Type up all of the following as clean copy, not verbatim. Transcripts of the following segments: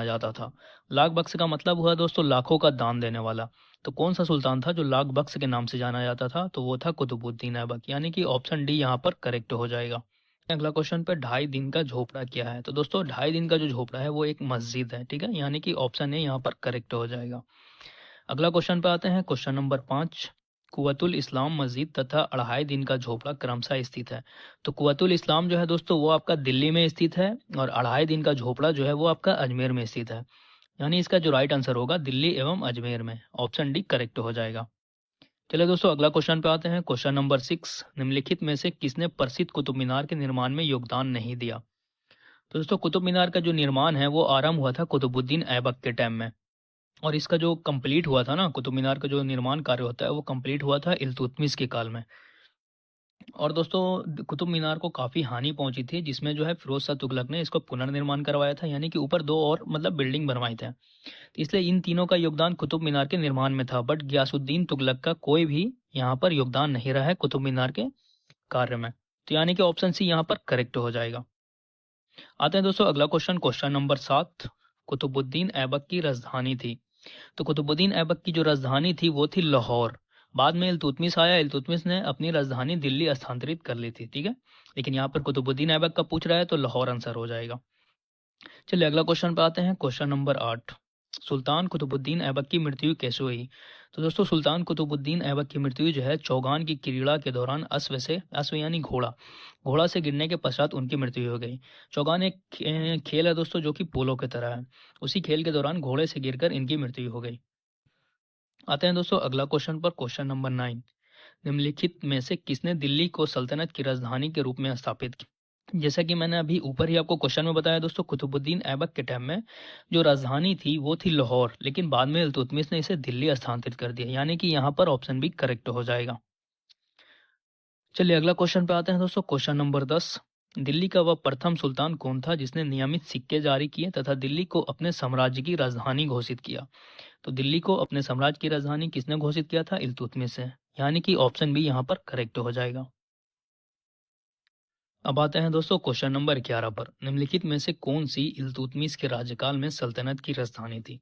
जाता था। लाख बख्श का मतलब हुआ दोस्तों लाखों का दान देने वाला। तो कौन सा सुल्तान था जो लाख बख्श के नाम से जाना जाता था? तो वो था कुतुबुद्दीन ऐबक, यानी कि ऑप्शन डी यहाँ पर करेक्ट हो जाएगा। अगला क्वेश्चन पे 2.5 दिन का झोपड़ा क्या है? तो दोस्तों 2.5 दिन का जो झोपड़ा है वो एक मस्जिद है, ठीक है, यानी कि ऑप्शन ए यहाँ पर करेक्ट हो जाएगा। अगला क्वेश्चन पे आते हैं, क्वेश्चन नंबर 5। कुवतुल इस्लाम मस्जिद तथा 2.5 दिन का झोपड़ा क्रमशः स्थित है। तो कुवतुल इस्लाम जो है दोस्तों वो आपका दिल्ली में स्थित है, और 2.5 दिन का झोपड़ा जो है वो आपका अजमेर में स्थित है। यानी इसका जो राइट आंसर होगा दिल्ली एवं अजमेर में, ऑप्शन डी करेक्ट हो जाएगा। चलिए दोस्तों अगला क्वेश्चन पे आते हैं, क्वेश्चन नंबर 6। निम्नलिखित में से किसने प्रसिद्ध कुतुब मीनार के निर्माण में योगदान नहीं दिया? तो दोस्तों कुतुब मीनार का जो निर्माण है वो आरंभ हुआ था कुतुबुद्दीन ऐबक के टाइम में, और इसका जो कंप्लीट हुआ था ना, कुतुब मीनार का जो निर्माण कार्य होता है वो कंप्लीट हुआ था इल्तुतमिश के काल में। और दोस्तों कुतुब मीनार को काफ़ी हानि पहुंची थी, जिसमें जो है फिरोज शाह तुगलक ने इसको पुनर्निर्माण करवाया था, यानी कि ऊपर 2 और मतलब बिल्डिंग बनवाई थे। तो इसलिए इन तीनों का योगदान कुतुब मीनार के निर्माण में था, बट गयासुद्दीन तुगलक का कोई भी यहाँ पर योगदान नहीं रहा है कुतुब मीनार के कार्य में। तो यानी कि ऑप्शन सी यहाँ पर करेक्ट हो जाएगा। आते हैं दोस्तों अगला question, question number 7। Qutubuddin Aibak की राजधानी थी। तो कुतुबुद्दीन ऐबक की जो राजधानी थी वो थी लाहौर। बाद में इल्तुतमिश आया, इल्तुतमिश ने अपनी राजधानी दिल्ली स्थानांतरित कर ली थी, ठीक है, लेकिन यहाँ पर कुतुबुद्दीन ऐबक का पूछ रहा है तो लाहौर आंसर हो जाएगा। चलिए अगला क्वेश्चन पे आते हैं, क्वेश्चन नंबर 8। सुल्तान कुतुबुद्दीन ऐबक की मृत्यु कैसे हुई? तो दोस्तों सुल्तान कुतुबुद्दीन ऐबक की मृत्यु जो है चौगान की क्रीड़ा के दौरान अश्व यानी घोड़ा से गिरने के पश्चात उनकी मृत्यु हो गई। चौगान एक खेल है दोस्तों जो कि पोलो की तरह है, उसी खेल के दौरान घोड़े से गिरकर इनकी मृत्यु हो गई। आते हैं दोस्तों अगला क्वेश्चन पर, क्वेश्चन नंबर 9। निम्नलिखित में से किसने दिल्ली को सल्तनत की राजधानी के रूप में स्थापित किया? जैसा कि मैंने अभी ऊपर ही आपको क्वेश्चन में बताया दोस्तों, कुतुबुद्दीन ऐबक के टाइम में जो राजधानी थी वो थी लाहौर, लेकिन बाद में इल्तुतमिश ने इसे दिल्ली स्थानांतरित कर दिया, यानी कि यहाँ पर ऑप्शन बी करेक्ट हो जाएगा। चलिए अगला क्वेश्चन पे आते हैं दोस्तों, क्वेश्चन नंबर 10। दिल्ली का वह प्रथम सुल्तान कौन था जिसने नियमित सिक्के जारी किए तथा दिल्ली को अपने साम्राज्य की राजधानी घोषित किया? तो दिल्ली को अपने साम्राज्य की राजधानी किसने घोषित किया था? इल्तुतमिश है, यानी कि ऑप्शन बी यहाँ पर करेक्ट हो जाएगा। अब आते हैं दोस्तों क्वेश्चन नंबर 11 पर। निम्नलिखित में से कौन सी इल्तुतमिश के राज्यकाल में सल्तनत की राजधानी थी?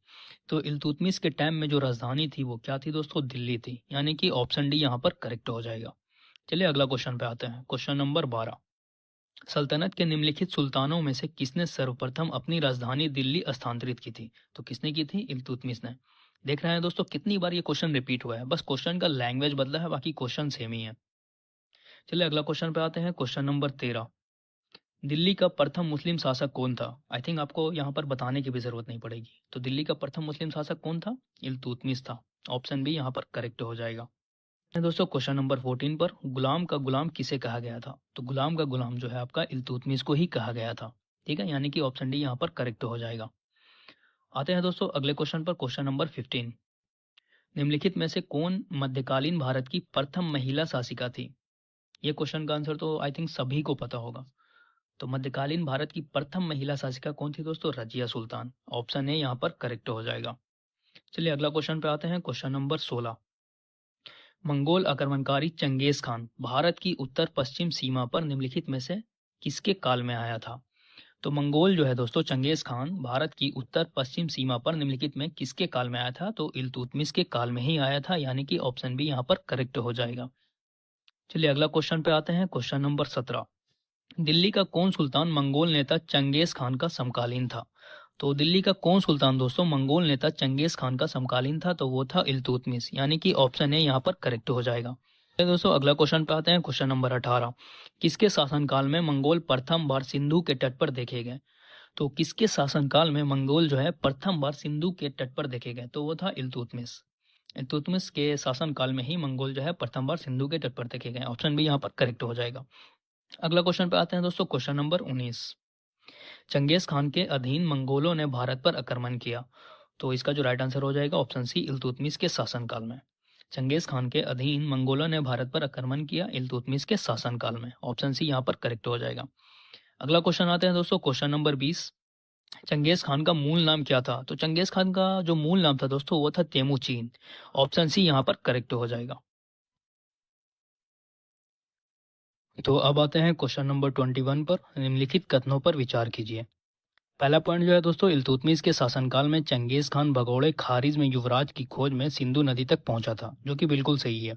तो इल्तुतमिश के टाइम में जो राजधानी थी वो क्या थी दोस्तों? दिल्ली थी, यानी कि ऑप्शन डी यहाँ पर करेक्ट हो जाएगा। चलिए अगला क्वेश्चन पे आते हैं, क्वेश्चन नंबर 12। सल्तनत के निम्नलिखित सुल्तानों में से किसने सर्वप्रथम अपनी राजधानी दिल्ली स्थानांतरित की थी? तो किसने की थी? इल्तुतमिश ने। देख रहे हैं दोस्तों कितनी बार ये क्वेश्चन रिपीट हुआ है, बस क्वेश्चन का लैंग्वेज बदला है, बाकी क्वेश्चन सेम ही है। चलिए अगला क्वेश्चन पे आते हैं, क्वेश्चन नंबर 13। दिल्ली का प्रथम मुस्लिम शासक कौन था? आई थिंक आपको यहाँ पर बताने की भी जरूरत नहीं पड़ेगी। तो दिल्ली का प्रथम मुस्लिम शासक कौन था? इल्तुतमिश था, ऑप्शन बी यहाँ पर करेक्ट हो जाएगा। दोस्तों क्वेश्चन नंबर 14 पर, गुलाम का गुलाम किसे कहा गया था? तो गुलाम का गुलाम जो है आपका इल्तुतमिश को ही कहा गया था, ठीक है, यानी कि ऑप्शन डी यहाँ पर करेक्ट हो जाएगा। आते हैं दोस्तों अगले क्वेश्चन पर, क्वेश्चन नंबर 15। निम्नलिखित में से कौन मध्यकालीन भारत की प्रथम महिला शासिका थी? ये क्वेश्चन का आंसर तो आई थिंक सभी को पता होगा। तो मध्यकालीन भारत की प्रथम महिला शासिका कौन थी दोस्तों? रजिया सुल्तान, ऑप्शन ए यहाँ पर करेक्ट हो जाएगा। चलिए अगला क्वेश्चन पे आते हैं, क्वेश्चन नंबर 16। मंगोल आक्रमणकारी चंगेज खान भारत की उत्तर पश्चिम सीमा पर निम्नलिखित में से किसके काल में आया था? तो मंगोल जो है दोस्तों चंगेज खान भारत की उत्तर पश्चिम सीमा पर निम्नलिखित में किसके काल में आया था? तो इल्तुतमिश के काल में ही आया था, यानी कि ऑप्शन बी यहाँ पर करेक्ट हो जाएगा। चलिए अगला क्वेश्चन पे आते हैं, क्वेश्चन नंबर 17। दिल्ली का कौन सुल्तान मंगोल नेता चंगेज खान का समकालीन था? तो दिल्ली का कौन सुल्तान दोस्तों मंगोल नेता चंगेज खान का समकालीन था? तो वो था इल्तुतमिश, यानी कि ऑप्शन ए यहाँ पर करेक्ट हो जाएगा। तो दोस्तों अगला क्वेश्चन पे आते हैं, क्वेश्चन नंबर 18। किसके शासनकाल में मंगोल प्रथम बार सिंधु के तट पर देखे गए? तो किसके शासनकाल में मंगोल जो है प्रथम बार सिंधु के तट पर देखे गए? तो वो था इल्तुतमिश। इल्तुतमिश के शासनकाल में ही मंगोल जो है प्रथम बार सिंधु के तट पर देखे गए, ऑप्शन बी यहाँ पर करेक्ट हो जाएगा। अगला क्वेश्चन पे आते हैं दोस्तों, क्वेश्चन नंबर 19। चंगेज खान के अधीन मंगोलों ने भारत पर आक्रमण किया। तो इसका जो राइट आंसर हो जाएगा ऑप्शन सी, इल्तुतमिश के शासनकाल में। चंगेज खान के अधीन मंगोलों ने भारत पर आक्रमण किया इल्तुतमिश के शासनकाल में, ऑप्शन सी यहाँ पर करेक्ट हो जाएगा। अगला क्वेश्चन आते हैं दोस्तों, क्वेश्चन नंबर 20। चंगेज खान का मूल नाम क्या था? तो चंगेज खान का जो मूल नाम था दोस्तों वो था तेमुचीन, ऑप्शन सी यहाँ पर करेक्ट हो जाएगा। तो अब आते हैं क्वेश्चन नंबर 21 पर। निम्नलिखित कथनों पर विचार कीजिए। पहला पॉइंट जो है दोस्तों, इल्तुतमिश के शासनकाल में चंगेज खान भगोड़े खारिज में युवराज की खोज में सिंधु नदी तक पहुंचा था, जो कि बिल्कुल सही है।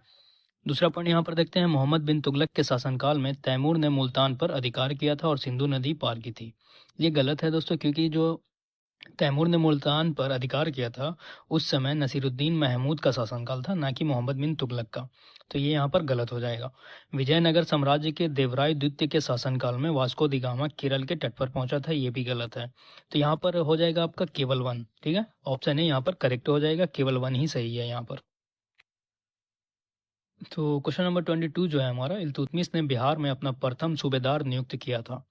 दूसरा पॉइंट यहाँ पर देखते हैं, मोहम्मद बिन तुगलक के शासनकाल में तैमूर ने मुल्तान पर अधिकार किया था और सिंधु नदी पार की थी। ये गलत है दोस्तों, क्योंकि जो तैमूर ने मुल्तान पर अधिकार किया था उस समय नसीरुद्दीन महमूद का शासनकाल था, ना कि मोहम्मद बिन तुगलक का। तो ये यहाँ पर गलत हो जाएगा। विजयनगर साम्राज्य के देवराय द्वितीय के शासनकाल में वास्को दी गामा केरल के तट पर पहुंचा था, ये भी गलत है। तो यहाँ पर हो जाएगा आपका केवल वन। ठीक है, ऑप्शन ए यहाँ पर करेक्ट हो जाएगा, केवल वन ही सही है यहाँ पर। तो क्वेश्चन नंबर 22 जो है हमारा, इल्तुतमिश ने बिहार में अपना प्रथम सूबेदार नियुक्त किया था।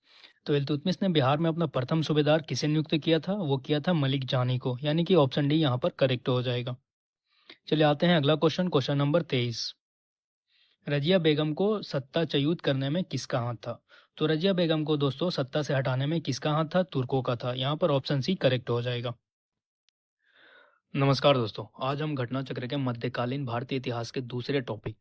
तो इल्तुतमिश ने बिहार में अपना प्रथम सूबेदार किसे नियुक्त किया था? वो किया था मलिक जानी को, यानी कि ऑप्शन डी यहाँ पर करेक्ट हो जाएगा। चलिए आते हैं अगला क्वेश्चन, क्वेश्चन नंबर 23। रजिया बेगम को सत्ता च्युत करने में किसका हाथ था? तो रजिया बेगम को दोस्तों सत्ता से हटाने में किसका हाथ था? तुर्कों का था। यहाँ पर ऑप्शन सी करेक्ट हो जाएगा। नमस्कार दोस्तों, आज हम घटना चक्र के मध्यकालीन भारतीय इतिहास के दूसरे टॉपिक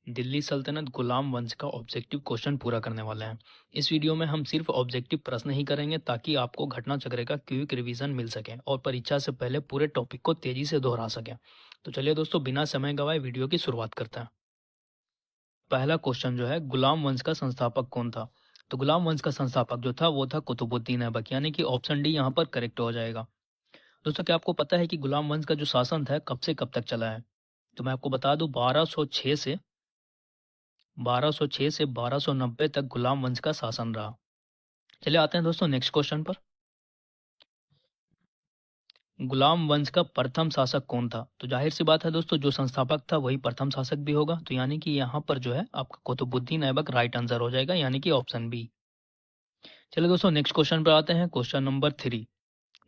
दिल्ली सल्तनत गुलाम वंश का ऑब्जेक्टिव क्वेश्चन पूरा करने वाले हैं। इस वीडियो में हम सिर्फ ऑब्जेक्टिव प्रश्न ही करेंगे, ताकि आपको घटना चक्र का क्विक रिवीजन मिल सके और परीक्षा से पहले पूरे टॉपिक को तेजी से दोहरा सके। तो चलिए दोस्तों, बिना समय गवाए वीडियो की शुरुआत करते हैं। पहला क्वेश्चन जो है, गुलाम वंश का संस्थापक कौन था? तो गुलाम वंश का संस्थापक जो था वो था कुतुबुद्दीन ऐबक, यानी कि ऑप्शन डी यहाँ पर करेक्ट हो जाएगा। दोस्तों, क्या आपको पता है कि गुलाम वंश का जो शासन था कब से कब तक चला है? तो मैं आपको बता दूं, 1206 से 1290 तक गुलाम वंश का शासन रहा। चलिए आते हैं दोस्तों नेक्स्ट क्वेश्चन पर। गुलाम वंश का प्रथम शासक कौन था? तो जाहिर सी बात है दोस्तों, जो संस्थापक था वही प्रथम शासक भी होगा। तो यानी कि यहाँ पर जो है आपका कुतुबुद्दीन ऐबक राइट आंसर हो जाएगा, यानी कि ऑप्शन बी। चलिए दोस्तों नेक्स्ट क्वेश्चन पर आते हैं, क्वेश्चन नंबर 3।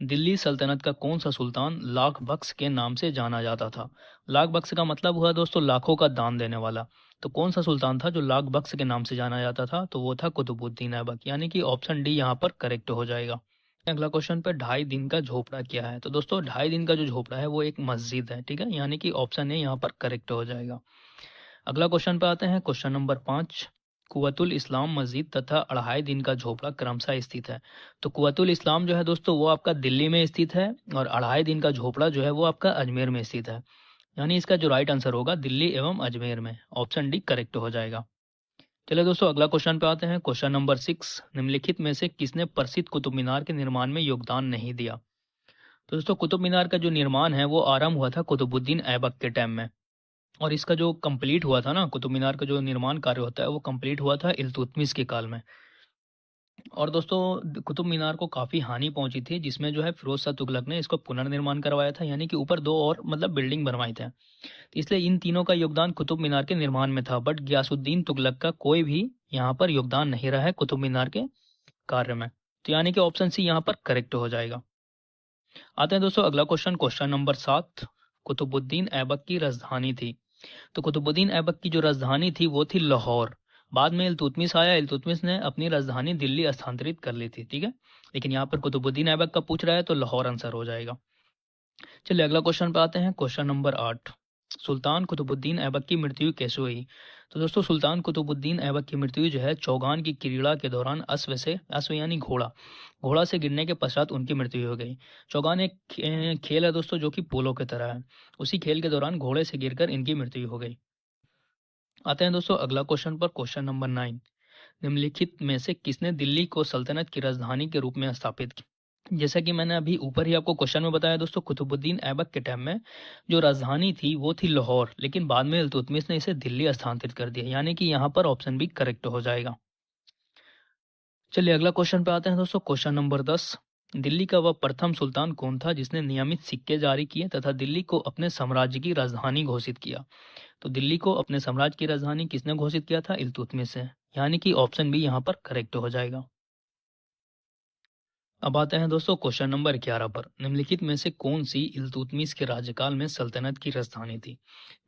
दिल्ली सल्तनत का कौन सा सुल्तान लाख बख्श के नाम से जाना जाता था? लाख बख्श का मतलब हुआ दोस्तों लाखों का दान देने वाला। तो कौन सा सुल्तान था जो लाख बख्श के नाम से जाना जाता था? तो वो था कुतुबुद्दीन ऐबक, यानी कि ऑप्शन डी यहाँ पर करेक्ट हो जाएगा। अगला क्वेश्चन पे, 2.5 दिन का झोपड़ा क्या है? तो दोस्तों 2.5 दिन का जो झोपड़ा है वो एक मस्जिद है। ठीक है, यानी कि ऑप्शन ए यहाँ पर करेक्ट हो जाएगा। अगला क्वेश्चन पे आते हैं, क्वेश्चन नंबर 5। कुवतुल इस्लाम मस्जिद तथा 2.5 दिन का झोपड़ा क्रमशः स्थित है। तो कुवतुल इस्लाम जो है दोस्तों वो आपका दिल्ली में स्थित है, और 2.5 दिन का झोपड़ा जो है वो आपका अजमेर में स्थित है। यानी इसका जो राइट आंसर होगा दिल्ली एवं अजमेर में, ऑप्शन डी करेक्ट हो जाएगा। चलिए दोस्तों अगला क्वेश्चन पे आते हैं, क्वेश्चन नंबर 6। निम्नलिखित में से किसने प्रसिद्ध कुतुब मीनार के निर्माण में योगदान नहीं दिया? तो दोस्तों कुतुब मीनार का जो निर्माण है वो आरंभ हुआ था कुतुबुद्दीन ऐबक के टाइम में, और इसका जो कंप्लीट हुआ था ना, कुतुब मीनार का जो निर्माण कार्य होता है वो कंप्लीट हुआ था इल्तुतमिश के काल में। और दोस्तों कुतुब मीनार को काफ़ी हानि पहुंची थी, जिसमें जो है फिरोज शाह तुगलक ने इसको पुनर्निर्माण करवाया था, यानी कि ऊपर दो और मतलब बिल्डिंग बनवाए थे। इसलिए इन तीनों का योगदान कुतुब मीनार के निर्माण में था, बट गियासुद्दीन तुगलक का कोई भी यहाँ पर योगदान नहीं रहा है कुतुब मीनार के कार्य में। तो यानी कि ऑप्शन सी यहाँ पर करेक्ट हो जाएगा। आते हैं दोस्तों अगला question, question number 7। Qutubuddin Aibak की राजधानी थी। तो कुतुबुद्दीन ऐबक की जो राजधानी थी वो थी लाहौर। बाद में इल्तुतमिश आया, इल्तुतमिश ने अपनी राजधानी दिल्ली स्थानांतरित कर ली थी। ठीक है, लेकिन यहाँ पर कुतुबुद्दीन ऐबक का पूछ रहा है तो लाहौर आंसर हो जाएगा। चलिए अगला क्वेश्चन पे आते हैं, क्वेश्चन नंबर 8। सुल्तान कुतुबुद्दीन ऐबक की मृत्यु कैसे हुई? तो दोस्तों सुल्तान कुतुबुद्दीन ऐबक की मृत्यु जो है चौगान की क्रीड़ा के दौरान अश्व यानी घोड़ा से गिरने के पश्चात उनकी मृत्यु हो गई। चौगान एक खेल है दोस्तों जो कि पोलो की तरह है, उसी खेल के दौरान घोड़े से गिरकर इनकी मृत्यु हो गई। आते हैं दोस्तों अगला क्वेश्चन पर, क्वेश्चन नंबर 9। निम्नलिखित में से किसने दिल्ली को सल्तनत की राजधानी के रूप में स्थापित किया? जैसा कि मैंने अभी ऊपर ही आपको क्वेश्चन में बताया दोस्तों, कुतुबुद्दीन ऐबक के टाइम में जो राजधानी थी वो थी लाहौर, लेकिन बाद में इल्तुतमिश ने इसे दिल्ली स्थानांतरित कर दिया, यानी कि यहाँ पर ऑप्शन बी करेक्ट हो जाएगा। चलिए अगला क्वेश्चन पे आते हैं दोस्तों, क्वेश्चन नंबर 10। दिल्ली का वह प्रथम सुल्तान कौन था जिसने नियमित सिक्के जारी किए तथा दिल्ली को अपने साम्राज्य की राजधानी घोषित किया? तो दिल्ली को अपने साम्राज्य की राजधानी किसने घोषित किया था? इल्तुतमिश से, यानी कि ऑप्शन बी यहाँ पर करेक्ट हो जाएगा। अब आते हैं दोस्तों क्वेश्चन नंबर 11 पर। निम्नलिखित में से कौन सी इल्तुतमिश के राज्यकाल में सल्तनत की राजधानी थी?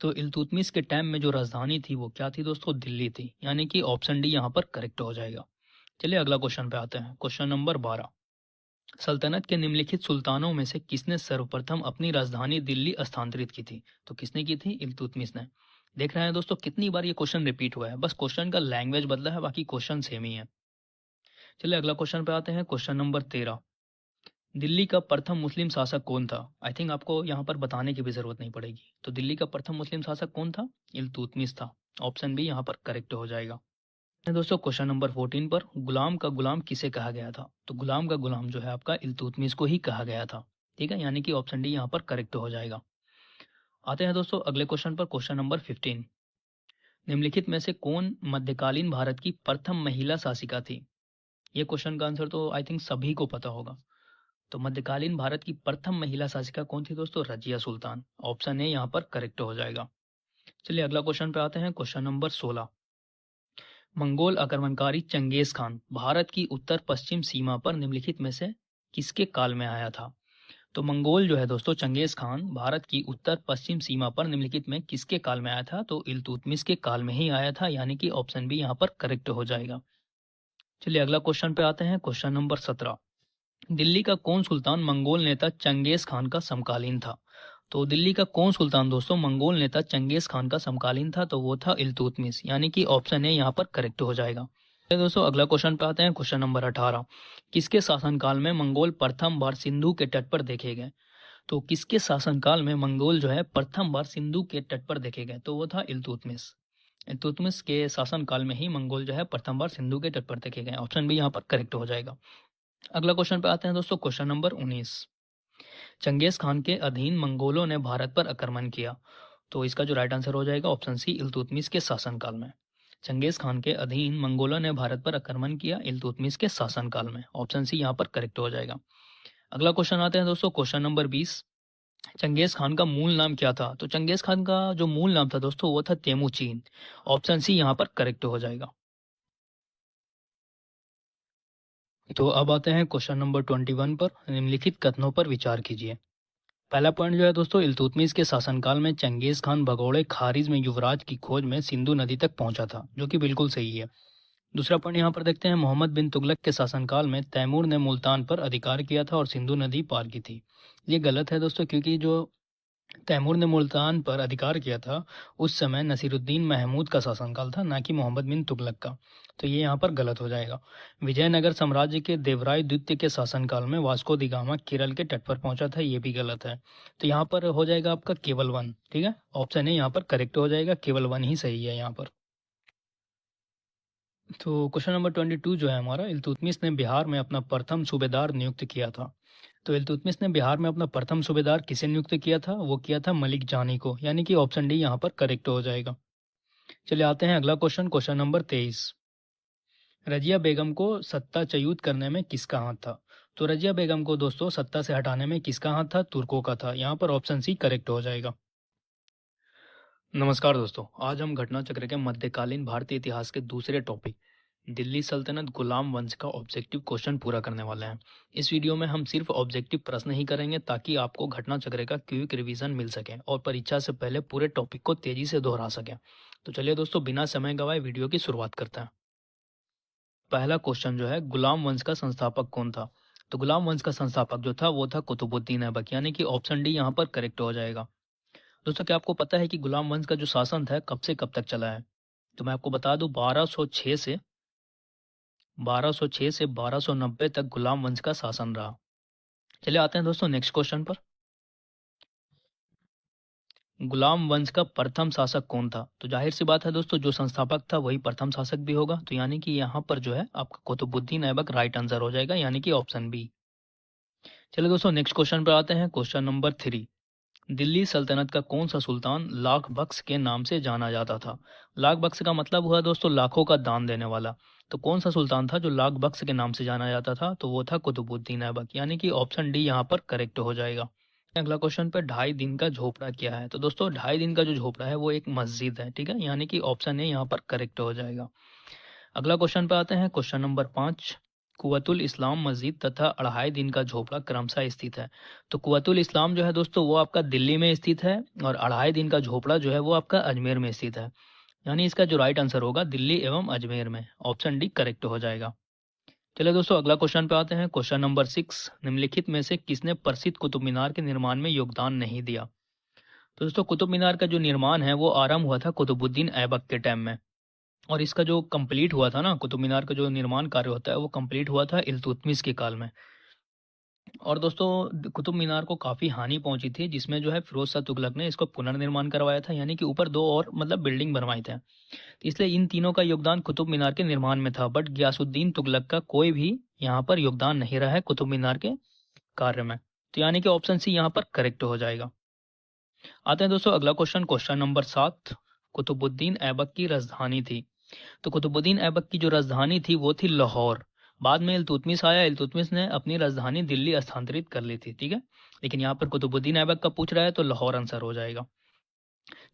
तो इल्तुतमिश के टाइम में जो राजधानी थी वो क्या थी दोस्तों? दिल्ली थी, यानी कि ऑप्शन डी यहाँ पर करेक्ट हो जाएगा। चलिए अगला क्वेश्चन पे आते हैं, क्वेश्चन नंबर 12। सल्तनत के निम्नलिखित सुल्तानों में से किसने सर्वप्रथम अपनी राजधानी दिल्ली स्थानांतरित की थी? तो किसने की थी? इल्तुतमिश ने। देख रहे हैं दोस्तों कितनी बार ये क्वेश्चन रिपीट हुआ है, बस क्वेश्चन का लैंग्वेज बदला है, बाकी क्वेश्चन सेम ही है। चलिए अगला क्वेश्चन पे आते हैं, क्वेश्चन नंबर 13। दिल्ली का प्रथम मुस्लिम शासक कौन था? आई थिंक आपको यहाँ पर बताने की भी जरूरत नहीं पड़ेगी। तो दिल्ली का प्रथम मुस्लिम शासक कौन था? इल्तुतमिश था। ऑप्शन बी यहाँ पर करेक्ट हो जाएगा। दोस्तों क्वेश्चन नंबर 14 पर गुलाम का गुलाम किसे कहा गया था? तो गुलाम का गुलाम जो है आपका इल्तुतमिश को ही कहा गया था। ठीक है, यानी कि ऑप्शन डी यहाँ पर करेक्ट हो जाएगा। आते हैं दोस्तों अगले क्वेश्चन पर, क्वेश्चन नंबर 15। निम्नलिखित में से कौन मध्यकालीन भारत की प्रथम महिला शासिका थी? ये क्वेश्चन का आंसर तो आई थिंक सभी को पता होगा। तो मध्यकालीन भारत की प्रथम महिला शासिका कौन थी दोस्तों? रजिया सुल्तान। ऑप्शन ए यहाँ पर करेक्ट हो जाएगा। चलिए अगला क्वेश्चन पे आते हैं, क्वेश्चन नंबर 16। मंगोल आक्रमणकारी चंगेज खान भारत की उत्तर पश्चिम सीमा पर निम्नलिखित में से किसके काल में आया था? तो मंगोल जो है दोस्तों चंगेज खान भारत की उत्तर पश्चिम सीमा पर निम्नलिखित में किसके काल में आया था? तो इल्तुतमिश के काल में ही आया था, यानी कि ऑप्शन बी यहाँ पर करेक्ट हो जाएगा। चलिए अगला क्वेश्चन पे आते हैं, क्वेश्चन नंबर 17। दिल्ली का कौन सुल्तान मंगोल नेता चंगेज खान का समकालीन था? तो दिल्ली का कौन सुल्तान दोस्तों मंगोल नेता चंगेज खान का समकालीन था? तो वो था इल्तुतमिश, यानी कि ऑप्शन ए यहाँ पर करेक्ट हो जाएगा। दोस्तों अगला क्वेश्चन पे आते हैं, क्वेश्चन नंबर 18। किसके शासनकाल में मंगोल प्रथम बार सिंधु के तट पर देखे गए? तो किसके शासनकाल में मंगोल जो है प्रथम बार सिंधु के तट पर देखे गए? तो वो था इल्तुतमिश। इल्तुतमिश के शासनकाल में ही मंगोल जो है प्रथम बार सिंधु के तट पर देखे गए। ऑप्शन बी यहाँ पर करेक्ट हो जाएगा। अगला क्वेश्चन पे आते हैं दोस्तों, क्वेश्चन नंबर 19। चंगेज खान के अधीन मंगोलों ने भारत पर आक्रमण किया। तो इसका जो राइट आंसर हो जाएगा ऑप्शन सी, इल्तुतमिश के शासनकाल में। चंगेज खान के अधीन मंगोलों ने भारत पर आक्रमण किया इल्तुतमिश के शासनकाल में। ऑप्शन सी यहाँ पर करेक्ट हो जाएगा। अगला क्वेश्चन आते हैं दोस्तों, क्वेश्चन नंबर 20। चंगेज खान का मूल नाम क्या था? तो चंगेज खान का जो मूल नाम था दोस्तों वो था तेमुचीन। ऑप्शन सी यहाँ पर करेक्ट हो जाएगा। तो अब आते हैं क्वेश्चन नंबर 21 पर। निम्नलिखित कथनों पर विचार कीजिए। पहला पॉइंट जो है दोस्तों, इल्तुतमिश के शासनकाल में चंगेज खान भगोड़े खारिज में युवराज की खोज में सिंधु नदी तक पहुंचा था, जो कि बिल्कुल सही है। दूसरा पॉइंट यहाँ पर देखते हैं, मोहम्मद बिन तुगलक के शासनकाल में तैमूर ने मुल्तान पर अधिकार किया था और सिंधु नदी पार की थी। ये गलत है दोस्तों, क्योंकि जो तैमूर ने मुल्तान पर अधिकार किया था उस समय नसीरुद्दीन महमूद का शासनकाल था, ना कि मोहम्मद बिन तुगलक का। तो ये यहाँ पर गलत हो जाएगा। विजयनगर साम्राज्य के देवराय द्वितीय के शासनकाल में वास्को दी गामा केरल के तट पर पहुंचा था, ये भी गलत है। तो यहाँ पर हो जाएगा आपका केवल वन। ठीक है, ऑप्शन ए यहाँ पर करेक्ट हो जाएगा, केवल वन ही सही है यहाँ पर। तो क्वेश्चन नंबर 22 जो है हमारा, इल्तुतमिश ने बिहार में अपना प्रथम सूबेदार नियुक्त किया था। तो इल्तुतमिश ने बिहार में अपना प्रथम सूबेदार किसे नियुक्त किया था? वो किया था मलिक जानी को, यानी कि ऑप्शन डी यहाँ पर करेक्ट हो जाएगा। चलिए आते हैं अगला क्वेश्चन, क्वेश्चन नंबर 23। रजिया बेगम को सत्ताच्युत करने में किसका हाथ था? तो रजिया बेगम को दोस्तों सत्ता से हटाने में किसका हाथ था? तुर्कों का था। यहाँ पर ऑप्शन सी करेक्ट हो जाएगा। नमस्कार दोस्तों, आज हम घटना चक्र के मध्यकालीन भारतीय इतिहास के दूसरे टॉपिक दिल्ली सल्तनत गुलाम वंश का ऑब्जेक्टिव क्वेश्चन पूरा करने वाले हैं। इस वीडियो में हम सिर्फ ऑब्जेक्टिव प्रश्न ही करेंगे, ताकि आपको घटना चक्र का क्विक रिवीजन मिल सके और परीक्षा से पहले पूरे टॉपिक को तेजी से दोहरा सके। तो चलिए दोस्तों, बिना समय गवाए वीडियो की शुरुआत करते हैं। पहला क्वेश्चन जो है, गुलाम वंश का संस्थापक कौन था? तो गुलाम वंश का संस्थापक जो था वो था कुतुबुद्दीन ऐबक, यानी कि ऑप्शन डी यहाँ पर करेक्ट हो जाएगा। दोस्तों क्या आपको पता है कि गुलाम वंश का जो शासन था कब से कब तक चला है? तो मैं आपको बता दूं, 1206 से 1290 तक गुलाम वंश का शासन रहा। चलिए आते हैं दोस्तों नेक्स्ट क्वेश्चन पर। गुलाम वंश का प्रथम शासक कौन था? तो जाहिर सी बात है दोस्तों, जो संस्थापक था वही प्रथम शासक भी होगा। तो यानी कि यहाँ पर जो है आपका कुतुबुद्दीन ऐबक राइट आंसर हो जाएगा, यानी कि ऑप्शन बी। चलिए दोस्तों नेक्स्ट क्वेश्चन पर आते हैं, क्वेश्चन नंबर 3। दिल्ली सल्तनत का कौन सा सुल्तान लाख बख्श के नाम से जाना जाता था? लाख बख्श का मतलब हुआ दोस्तों लाखों का दान देने वाला। तो कौन सा सुल्तान था जो लाख बख्श के नाम से जाना जाता था? तो वो था कुतुबुद्दीन ऐबक, यानी कि ऑप्शन डी यहाँ पर करेक्ट हो जाएगा। अगला क्वेश्चन पे, 2.5 दिन का झोपड़ा क्या है? तो दोस्तों 2.5 दिन का जो झोपड़ा है वो एक मस्जिद है। ठीक है, यानी कि ऑप्शन ए यहाँ पर करेक्ट हो जाएगा। अगला क्वेश्चन पे आते हैं, क्वेश्चन नंबर 5। कुवतुल इस्लाम मस्जिद तथा 2.5 दिन का झोपड़ा क्रमशः स्थित है। तो कुवतुल इस्लाम जो है दोस्तों वो आपका दिल्ली में स्थित है, और 2.5 दिन का झोपड़ा जो है वो आपका अजमेर में स्थित है। यानी इसका जो राइट आंसर होगा दिल्ली एवं अजमेर में। ऑप्शन डी करेक्ट हो जाएगा। चलिए दोस्तों अगला क्वेश्चन पे आते हैं, क्वेश्चन नंबर 6। निम्नलिखित में से किसने प्रसिद्ध कुतुब मीनार के निर्माण में योगदान नहीं दिया? तो दोस्तों कुतुब मीनार का जो निर्माण है वो आरंभ हुआ था कुतुबुद्दीन ऐबक के टाइम में, और इसका जो कंप्लीट हुआ था ना, कुतुब मीनार का जो निर्माण कार्य होता है वो कंप्लीट हुआ था इल्तुतमिश के काल में। और दोस्तों कुतुब मीनार को काफ़ी हानि पहुंची थी, जिसमें जो है फिरोज शाह तुगलक ने इसको पुनर्निर्माण करवाया था, यानी कि ऊपर 2 और मतलब बिल्डिंग बनवाए थे। तो इसलिए इन तीनों का योगदान कुतुब मीनार के निर्माण में था, बट गियासुद्दीन तुगलक का कोई भी यहाँ पर योगदान नहीं रहा है कुतुब मीनार के कार्य में। तो यानी कि ऑप्शन सी यहाँ पर करेक्ट हो जाएगा। आते हैं दोस्तों अगला question, question number 7। Qutubuddin Aibak की राजधानी थी। तो कुतुबुद्दीन ऐबक की जो राजधानी थी वो थी लाहौर। बाद में इल्तुतमिश आया, इल्तुतमिश ने अपनी राजधानी दिल्ली स्थानांतरित कर ली थी, ठीक है। लेकिन यहाँ पर कुतुबुद्दीन ऐबक का पूछ रहा है तो लाहौर आंसर हो जाएगा।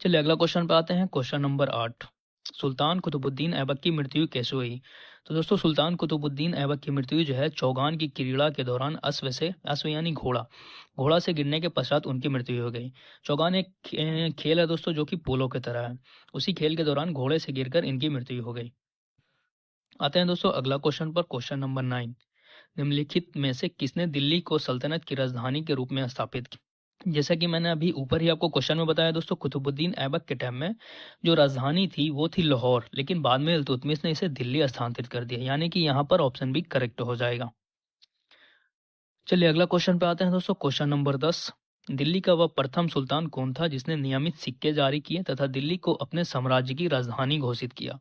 चलिए अगला क्वेश्चन पे आते हैं, क्वेश्चन नंबर 8। सुल्तान कुतुबुद्दीन ऐबक की मृत्यु कैसे हुई। तो दोस्तों सुल्तान कुतुबुद्दीन ऐबक की मृत्यु जो है चौगान की क्रीड़ा के दौरान अश्व यानी घोड़ा से गिरने के पश्चात उनकी मृत्यु हो गई। चौगान एक खेल है दोस्तों जो कि पोलो की तरह है। उसी खेल के दौरान घोड़े से गिरकर इनकी मृत्यु हो गई। आते हैं दोस्तों अगला क्वेश्चन पर, क्वेश्चन नंबर 9। निम्नलिखित में से किसने दिल्ली को सल्तनत की राजधानी के रूप में स्थापित किया। जैसा कि मैंने अभी ऊपर ही आपको क्वेश्चन में बताया दोस्तों, कुतुबुद्दीन ऐबक के टाइम में जो राजधानी थी वो थी लाहौर, लेकिन बाद में इल्तुतमिश ने इसे दिल्ली स्थानांतरित कर दिया, यानी कि यहाँ पर ऑप्शन बी करेक्ट हो जाएगा। चलिए अगला क्वेश्चन पे आते हैं दोस्तों, क्वेश्चन नंबर 10। दिल्ली का वह प्रथम सुल्तान कौन था जिसने नियमित सिक्के जारी किए तथा दिल्ली को अपने साम्राज्य की राजधानी घोषित किया।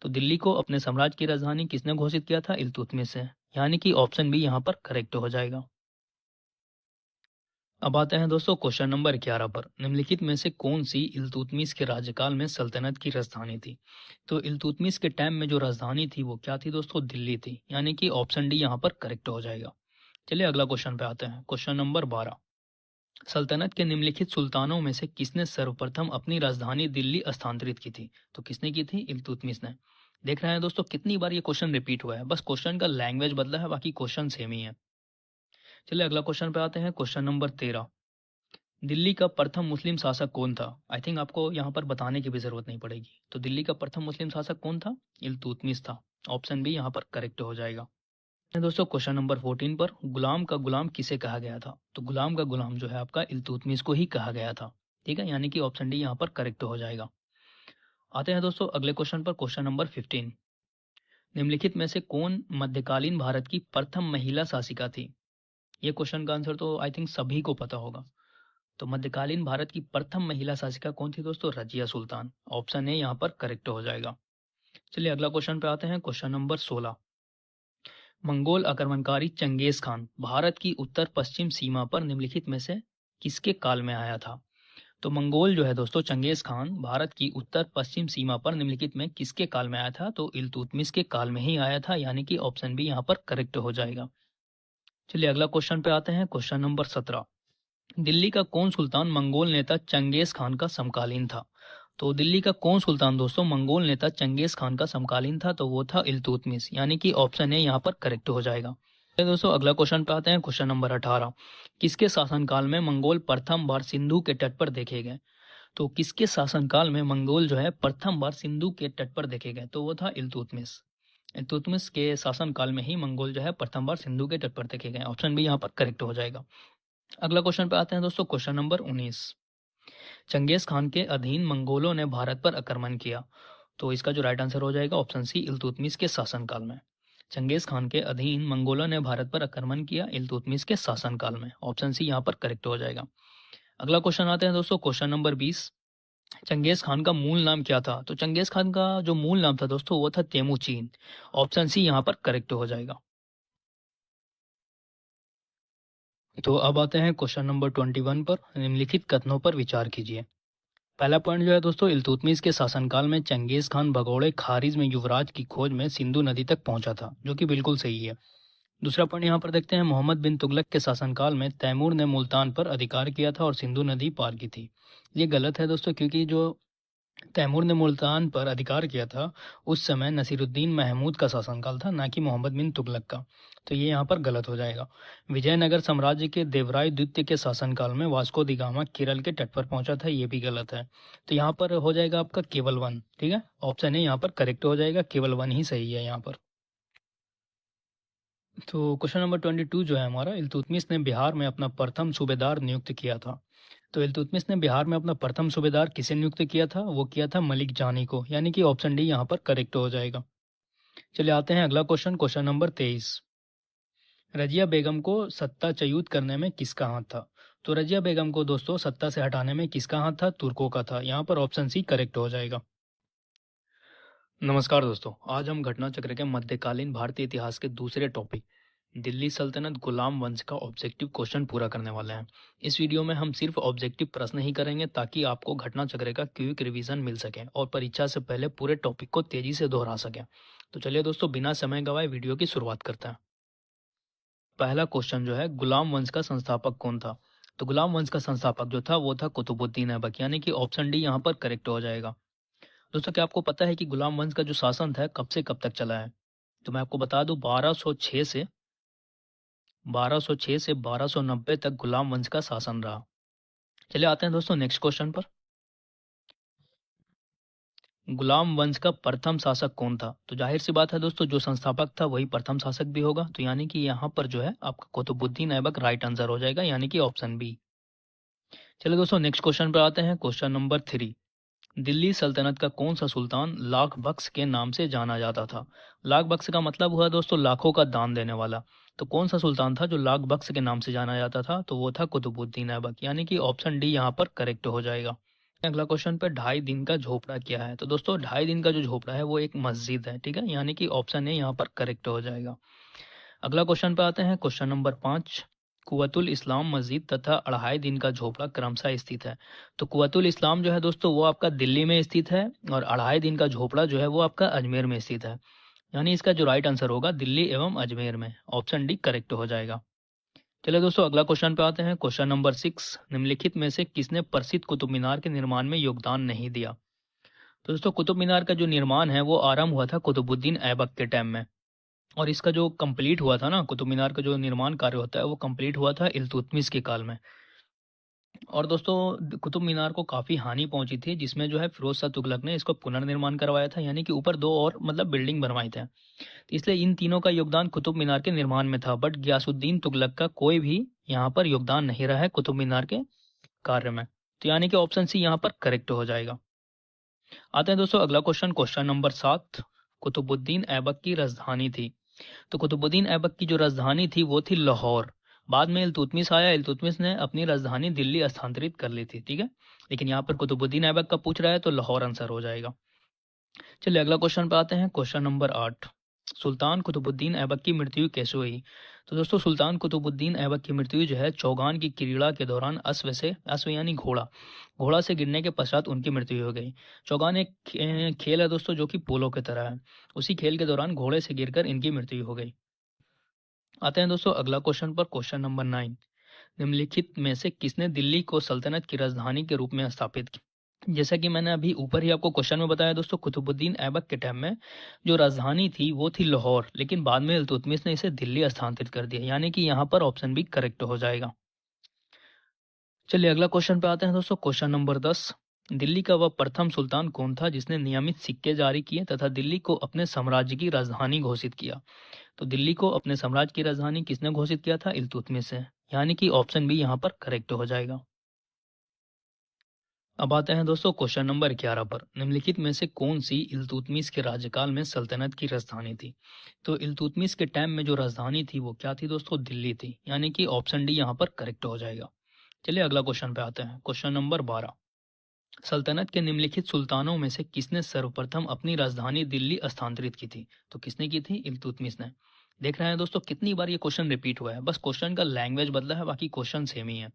तो दिल्ली को अपने साम्राज्य की राजधानी किसने घोषित किया था, इल्तुतमिश से, यानी कि ऑप्शन बी यहाँ पर करेक्ट हो जाएगा। अब आते हैं दोस्तों क्वेश्चन नंबर 11 पर। निम्नलिखित में से कौन सी इल्तुतमिश के राज्यकाल में सल्तनत की राजधानी थी। तो इल्तुतमिश के टाइम में जो राजधानी थी वो क्या थी दोस्तों, दिल्ली थी, यानी कि ऑप्शन डी यहाँ पर करेक्ट हो जाएगा। चलिए अगला क्वेश्चन पे आते हैं, क्वेश्चन नंबर 12। सल्तनत के निम्नलिखित सुल्तानों में से किसने सर्वप्रथम अपनी राजधानी दिल्ली स्थानांतरित की थी। तो किसने की थी, इल्तुतमिश ने। देख रहे हैं दोस्तों कितनी बार ये क्वेश्चन रिपीट हुआ है, बस क्वेश्चन का लैंग्वेज बदला है, बाकी क्वेश्चन सेम ही है। चलिए अगला क्वेश्चन पे आते हैं, क्वेश्चन नंबर 13। दिल्ली का प्रथम मुस्लिम शासक कौन था। आई थिंक आपको यहाँ पर बताने की भी जरूरत नहीं पड़ेगी। तो दिल्ली का प्रथम मुस्लिम शासक कौन था, इल्तुतमिश था। ऑप्शन बी यहाँ पर करेक्ट हो जाएगा। दोस्तों क्वेश्चन नंबर 14 पर, गुलाम का गुलाम किसे कहा गया था। तो गुलाम का गुलाम जो है आपका इल्तुतमिश को ही कहा गया था, ठीक है, यानी कि ऑप्शन डी यहाँ पर करेक्ट हो जाएगा। आते हैं दोस्तों अगले क्वेश्चन पर, क्वेश्चन नंबर 15। निम्नलिखित में से कौन मध्यकालीन भारत की प्रथम महिला शासिका थी। ये क्वेश्चन का आंसर तो आई थिंक सभी को पता होगा। तो मध्यकालीन भारत की प्रथम महिला शासिका कौन थी दोस्तों, रजिया सुल्तान। ऑप्शन ए यहाँ पर करेक्ट हो जाएगा। चलिए अगला क्वेश्चन पे आते हैं, क्वेश्चन नंबर 16। मंगोल आक्रमणकारी चंगेज खान भारत की उत्तर पश्चिम सीमा पर निम्नलिखित में से किसके काल में आया था। तो मंगोल जो है दोस्तों चंगेज खान भारत की उत्तर पश्चिम सीमा पर निम्नलिखित में किसके काल में आया था। तो इल्तुतमिश के काल में ही आया था, यानी कि ऑप्शन बी यहाँ पर करेक्ट हो जाएगा। चलिए अगला क्वेश्चन पे आते हैं, क्वेश्चन नंबर 17। दिल्ली का कौन सुल्तान मंगोल नेता चंगेज खान का समकालीन था। तो दिल्ली का कौन सुल्तान दोस्तों मंगोल नेता चंगेज खान का समकालीन था, तो वो था इल्तुतमिश, यानी कि ऑप्शन ए यहाँ पर करेक्ट हो जाएगा। तो दोस्तों अगला क्वेश्चन पे आते हैं, क्वेश्चन नंबर 18। किसके शासनकाल में मंगोल प्रथम बार सिंधु के तट पर देखे गए। तो किसके शासनकाल में मंगोल जो है प्रथम बार सिंधु के तट पर देखे गए, तो वो था इल्तुतमिश। इल्तुतमिश के शासनकाल में ही मंगोल जो है प्रथम बार सिंधु के तट पर देखे गए। ऑप्शन बी यहाँ पर करेक्ट हो जाएगा। अगला क्वेश्चन पे आते हैं दोस्तों, क्वेश्चन नंबर 19। चंगेज खान के अधीन मंगोलों ने भारत पर आक्रमण किया। तो इसका जो राइट आंसर हो जाएगा ऑप्शन सी, इल्तुतमिश के शासनकाल में। चंगेज खान के अधीन मंगोलों ने भारत पर आक्रमण किया इल्तुतमिश के शासनकाल में। ऑप्शन सी यहाँ पर करेक्ट हो जाएगा। अगला क्वेश्चन आते हैं दोस्तों, क्वेश्चन नंबर 20। चंगेज खान का मूल नाम क्या था। तो चंगेज खान का जो मूल नाम था दोस्तों वो था तेमुचीन। ऑप्शन सी यहाँ पर करेक्ट हो जाएगा। तो अब आते हैं क्वेश्चन नंबर 21 पर। निम्नलिखित कथनों पर विचार कीजिए। पहला पॉइंट जो है दोस्तों, इल्तुतमिश के शासनकाल में चंगेज खान भगोड़े खारिज में युवराज की खोज में सिंधु नदी तक पहुंचा था, जो कि बिल्कुल सही है। दूसरा पॉइंट यहाँ पर देखते हैं, मोहम्मद बिन तुगलक के शासनकाल में तैमूर ने मुल्तान पर अधिकार किया था और सिंधु नदी पार की थी। ये गलत है दोस्तों, क्योंकि जो तैमूर ने मुल्तान पर अधिकार किया था उस समय नसीरुद्दीन महमूद का शासनकाल था, ना कि मोहम्मद बिन तुगलक का। तो ये यहाँ पर गलत हो जाएगा। विजयनगर साम्राज्य के देवराय द्वितीय के शासनकाल में वास्को दी गामा केरल के तट पर पहुंचा था, ये भी गलत है। तो यहाँ पर हो जाएगा आपका केवल वन, ठीक है, ऑप्शन है यहाँ पर करेक्ट हो जाएगा, केवल वन ही सही है यहाँ पर। तो क्वेश्चन नंबर 22 जो है हमारा, इल्तुतमिश ने बिहार में अपना प्रथम सूबेदार नियुक्त किया था। तो इल्तुतमिश ने बिहार में अपना प्रथम सूबेदार किसे नियुक्त किया था, वो किया था मलिक जानी को, यानी कि ऑप्शन डी यहाँ पर करेक्ट हो जाएगा। चलिए आते हैं अगला क्वेश्चन, क्वेश्चन नंबर 23। रजिया बेगम को सत्ताच्युत करने में किसका हाथ था? तो रजिया बेगम को दोस्तों सत्ता से हटाने में किसका हाथ था? तुर्कों का था। यहाँ पर ऑप्शन सी करेक्ट हो जाएगा। नमस्कार दोस्तों, आज हम घटना चक्र के मध्यकालीन भारतीय इतिहास के दूसरे टॉपिक दिल्ली सल्तनत गुलाम वंश का ऑब्जेक्टिव क्वेश्चन पूरा करने वाले हैं। इस वीडियो में हम सिर्फ ऑब्जेक्टिव प्रश्न ही करेंगे ताकि आपको घटना चक्र का क्विक रिवीजन मिल सके और परीक्षा से पहले पूरे टॉपिक को तेजी से दोहरा सके। तो चलिए दोस्तों, बिना समय गवाए वीडियो की शुरुआत करते हैं। पहला क्वेश्चन जो है, गुलाम वंश का संस्थापक कौन था? तो गुलाम वंश का संस्थापक जो था वो था कुतुबुद्दीन ऐबक, यानी कि ऑप्शन डी यहाँ पर करेक्ट हो जाएगा। दोस्तों, क्या आपको पता है कि गुलाम वंश का जो शासन था कब से कब तक चला है? तो मैं आपको बता दूं, 1206 से 1290 तक गुलाम वंश का शासन रहा। चलिए आते हैं दोस्तों नेक्स्ट क्वेश्चन पर। गुलाम वंश का प्रथम शासक कौन था? तो जाहिर सी बात है दोस्तों, जो संस्थापक था वही प्रथम शासक भी होगा। तो यानी कि यहाँ पर जो है आपका कुतुबुद्दीन ऐबक राइट आंसर हो जाएगा, यानी कि ऑप्शन बी। चलिए दोस्तों नेक्स्ट क्वेश्चन पर आते हैं। क्वेश्चन नंबर 3, दिल्ली सल्तनत का कौन सा सुल्तान लाख बख्श के नाम से जाना जाता था? लाख बख्श का मतलब हुआ दोस्तों लाखों का दान देने वाला। तो कौन सा सुल्तान था जो लाख बख्श के नाम से जाना जाता था? तो वो था कुतुबुद्दीन ऐबक, यानी कि ऑप्शन डी यहाँ पर करेक्ट हो जाएगा। अगला क्वेश्चन पे, 2.5 दिन का झोपड़ा क्या है? तो दोस्तों 2.5 दिन का जो झोपड़ा है वो एक मस्जिद है, ठीक है, यानी कि ऑप्शन ए यहाँ पर करेक्ट हो जाएगा। अगला क्वेश्चन पे आते हैं। क्वेश्चन नंबर 5, कुव्वतुल इस्लाम मस्जिद तथा 2.5 दिन का झोपड़ा क्रमशः स्थित है। तो कुव्वतुल इस्लाम जो है दोस्तों वो आपका दिल्ली में स्थित है और 2.5 दिन का झोपड़ा जो है वो आपका अजमेर में स्थित है। यानी इसका जो राइट आंसर होगा दिल्ली एवं अजमेर में, ऑप्शन डी करेक्ट हो जाएगा। चलिए दोस्तों अगला क्वेश्चन पे आते हैं। क्वेश्चन नंबर 6, निम्नलिखित में से किसने प्रसिद्ध कुतुब मीनार के निर्माण में योगदान नहीं दिया? तो दोस्तों कुतुब मीनार का जो निर्माण है वो आरंभ हुआ था कुतुबुद्दीन ऐबक के टाइम में, और इसका जो कंप्लीट हुआ था ना, कुतुब मीनार का जो निर्माण कार्य होता है वो कंप्लीट हुआ था इल्तुतमिश के काल में। और दोस्तों कुतुब मीनार को काफ़ी हानि पहुंची थी, जिसमें जो है फिरोज शाह तुगलक ने इसको पुनर्निर्माण करवाया था, यानी कि ऊपर 2 और मतलब बिल्डिंग बनवाई थे। तो इसलिए इन तीनों का योगदान कुतुब मीनार के निर्माण में था, बट गयासुद्दीन तुगलक का कोई भी यहाँ पर योगदान नहीं रहा है कुतुब मीनार के कार्य में। तो यानी कि ऑप्शन सी यहाँ पर करेक्ट हो जाएगा। आते हैं दोस्तों अगला question, question number 7, Qutubuddin Aibak की राजधानी थी। तो कुतुबुद्दीन ऐबक की जो राजधानी थी वो थी लाहौर। बाद में इल्तुतमिश आया, इल्तुतमिश ने अपनी राजधानी दिल्ली स्थानांतरित कर ली थी, ठीक है, लेकिन यहाँ पर कुतुबुद्दीन ऐबक का पूछ रहा है तो लाहौर आंसर हो जाएगा। चलिए अगला क्वेश्चन पे आते हैं। क्वेश्चन नंबर 8, सुल्तान कुतुबुद्दीन ऐबक की मृत्यु कैसे हुई? तो दोस्तों सुल्तान कुतुबुद्दीन ऐबक की मृत्यु जो है चौगान की क्रीड़ा के दौरान अश्व यानी घोड़ा से गिरने के पश्चात उनकी मृत्यु हो गई। चौगान एक खेल है दोस्तों जो कि पोलो की तरह है, उसी खेल के दौरान घोड़े से गिरकर इनकी मृत्यु हो गई। आते हैं दोस्तों अगला क्वेश्चन पर। क्वेश्चन नंबर 9, निम्नलिखित में से किसने दिल्ली को सल्तनत की राजधानी के रूप में स्थापित किया? जैसा कि मैंने अभी ऊपर ही आपको क्वेश्चन में बताया दोस्तों, कुतुबुद्दीन ऐबक के टाइम में जो राजधानी थी वो थी लाहौर, लेकिन बाद में इल्तुतमिश ने इसे दिल्ली स्थानांतरित कर दिया, यानी कि यहाँ पर ऑप्शन बी करेक्ट हो जाएगा। चलिए अगला क्वेश्चन पे आते हैं दोस्तों। क्वेश्चन नंबर 10, दिल्ली का वह प्रथम सुल्तान कौन था जिसने नियमित सिक्के जारी किए तथा दिल्ली को अपने साम्राज्य की राजधानी घोषित किया? तो दिल्ली को अपने साम्राज्य की राजधानी किसने घोषित किया था? इल्तुतमिश है, यानी कि ऑप्शन बी यहाँ पर करेक्ट हो जाएगा। अब आते हैं दोस्तों क्वेश्चन नंबर 11 पर, निम्नलिखित में से कौन सी इल्तुतमिश के राज्यकाल में सल्तनत की राजधानी थी? तो इल्तुतमिश के टाइम में जो राजधानी थी वो क्या थी दोस्तों? दिल्ली थी, यानी कि ऑप्शन डी यहाँ पर करेक्ट हो जाएगा। चलिए अगला क्वेश्चन पे आते हैं। क्वेश्चन नंबर 12, सल्तनत के निम्नलिखित सुल्तानों में से किसने सर्वप्रथम अपनी राजधानी दिल्ली स्थानांतरित की थी? तो किसने की थी? इल्तुतमिश ने। देख रहे हैं दोस्तों कितनी बार ये क्वेश्चन रिपीट हुआ है, बस क्वेश्चन का लैंग्वेज बदला है, बाकी क्वेश्चन सेम ही है।